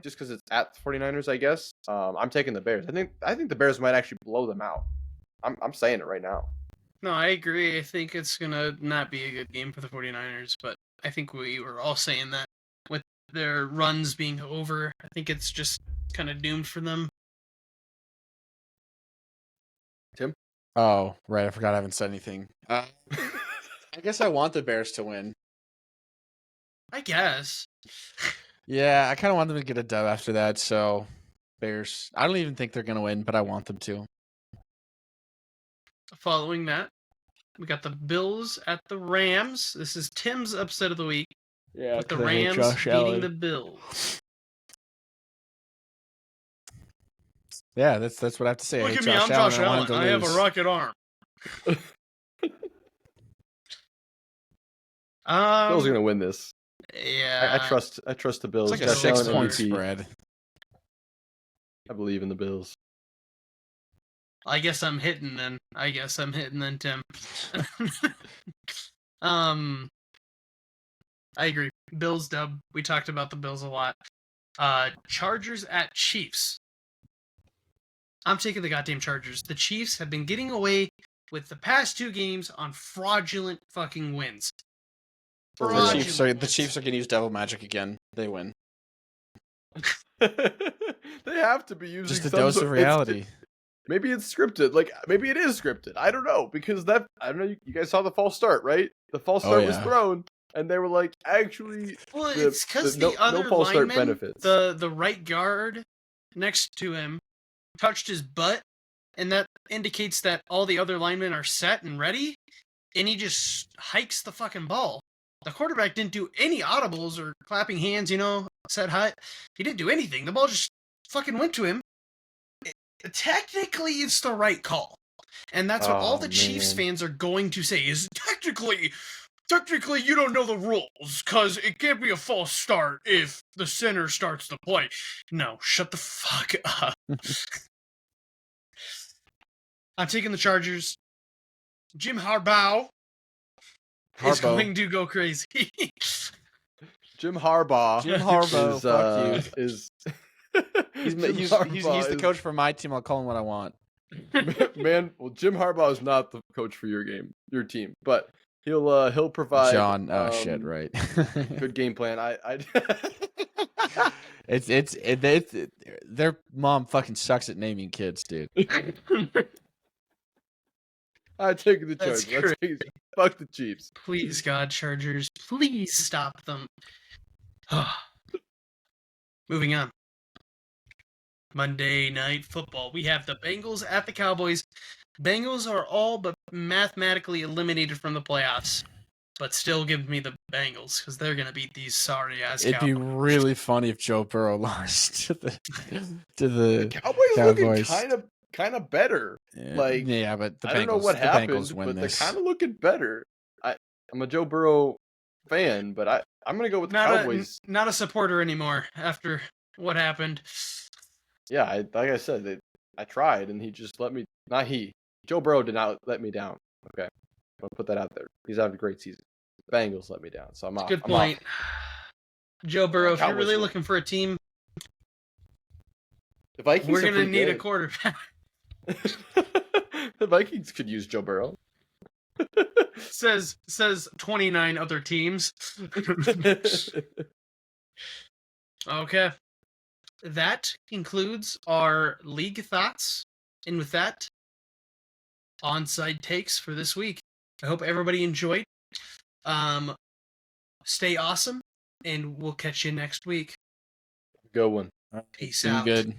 Just because it's at the 49ers, I guess. I'm taking the Bears. I think the Bears might actually blow them out. I'm saying it right now. No, I agree. I think it's going to not be a good game for the 49ers, but I think we were all saying that with their runs being over. I think it's just kind of doomed for them. Tim? Oh, right. I forgot I haven't said anything. I guess I want the Bears to win. I guess. Yeah, I kind of want them to get a dub after that, so Bears. I don't even think they're going to win, but I want them to. Following that, we got the Bills at the Rams. This is Tim's upset of the week. Yeah, with the Rams beating the Bills. Yeah, that's what I have to say. Look at me, I'm Josh Allen. I have a rocket arm. Bills are gonna win this. Yeah, I trust the Bills. It's like a Josh Allen 6-point MVP. spread. I believe in the Bills. I guess I'm hitting then. Tim. I agree. Bills dub. We talked about the Bills a lot. Chargers at Chiefs. I'm taking the goddamn Chargers. The Chiefs have been getting away with the past 2 games on fraudulent fucking wins. The Chiefs are going to use devil magic again. They win. They have to be using just a dose of reality. Maybe it's scripted. Like maybe it is scripted. I don't know because I don't know. You guys saw the false start, right? The false start was thrown, and they were like, actually, well, it's because the other false start lineman, benefits. the right guard next to him touched his butt, and that indicates that all the other linemen are set and ready, and he just hikes the fucking ball. The quarterback didn't do any audibles or clapping hands, said hi. He didn't do anything. The ball just fucking went to him. Technically, it's the right call. And that's what all the Chiefs fans are going to say is, technically, you don't know the rules, because it can't be a false start if the center starts the play. No, shut the fuck up. I'm taking the Chargers. Jim Harbaugh is going to go crazy. Jim Harbaugh. Fuck you. Is he's the coach for my team. I'll call him what I want. Man, well, Jim Harbaugh is not the coach for your team, but he'll provide. John, shit, right? Good game plan. It's their mom fucking sucks at naming kids, dude. I take the Chargers. Fuck the Chiefs. Please, God, Chargers, please stop them. Moving on. Monday Night Football. We have the Bengals at the Cowboys. Bengals are all but mathematically eliminated from the playoffs, but still give me the Bengals because they're going to beat these sorry-ass Cowboys. It'd be really funny if Joe Burrow lost to the Cowboys. Looking kind of better. Yeah, but I don't know what happened, but they're kind of looking better. I'm a Joe Burrow fan, but I'm going to go with the Cowboys. Not a supporter anymore after what happened. Yeah, like I said, I tried, and he just let me. Not he. Joe Burrow did not let me down. Okay, I'll put that out there. He's having a great season. The Bengals let me down, so I'm off. Good point. Joe Burrow, if you're really looking for a team, the Vikings we're gonna need a quarterback. The Vikings could use Joe Burrow. says 29 other teams. Okay. That concludes our league thoughts. And with that, Onside Takes for this week. I hope everybody enjoyed. Stay awesome, and we'll catch you next week. Good one. Peace out. Good.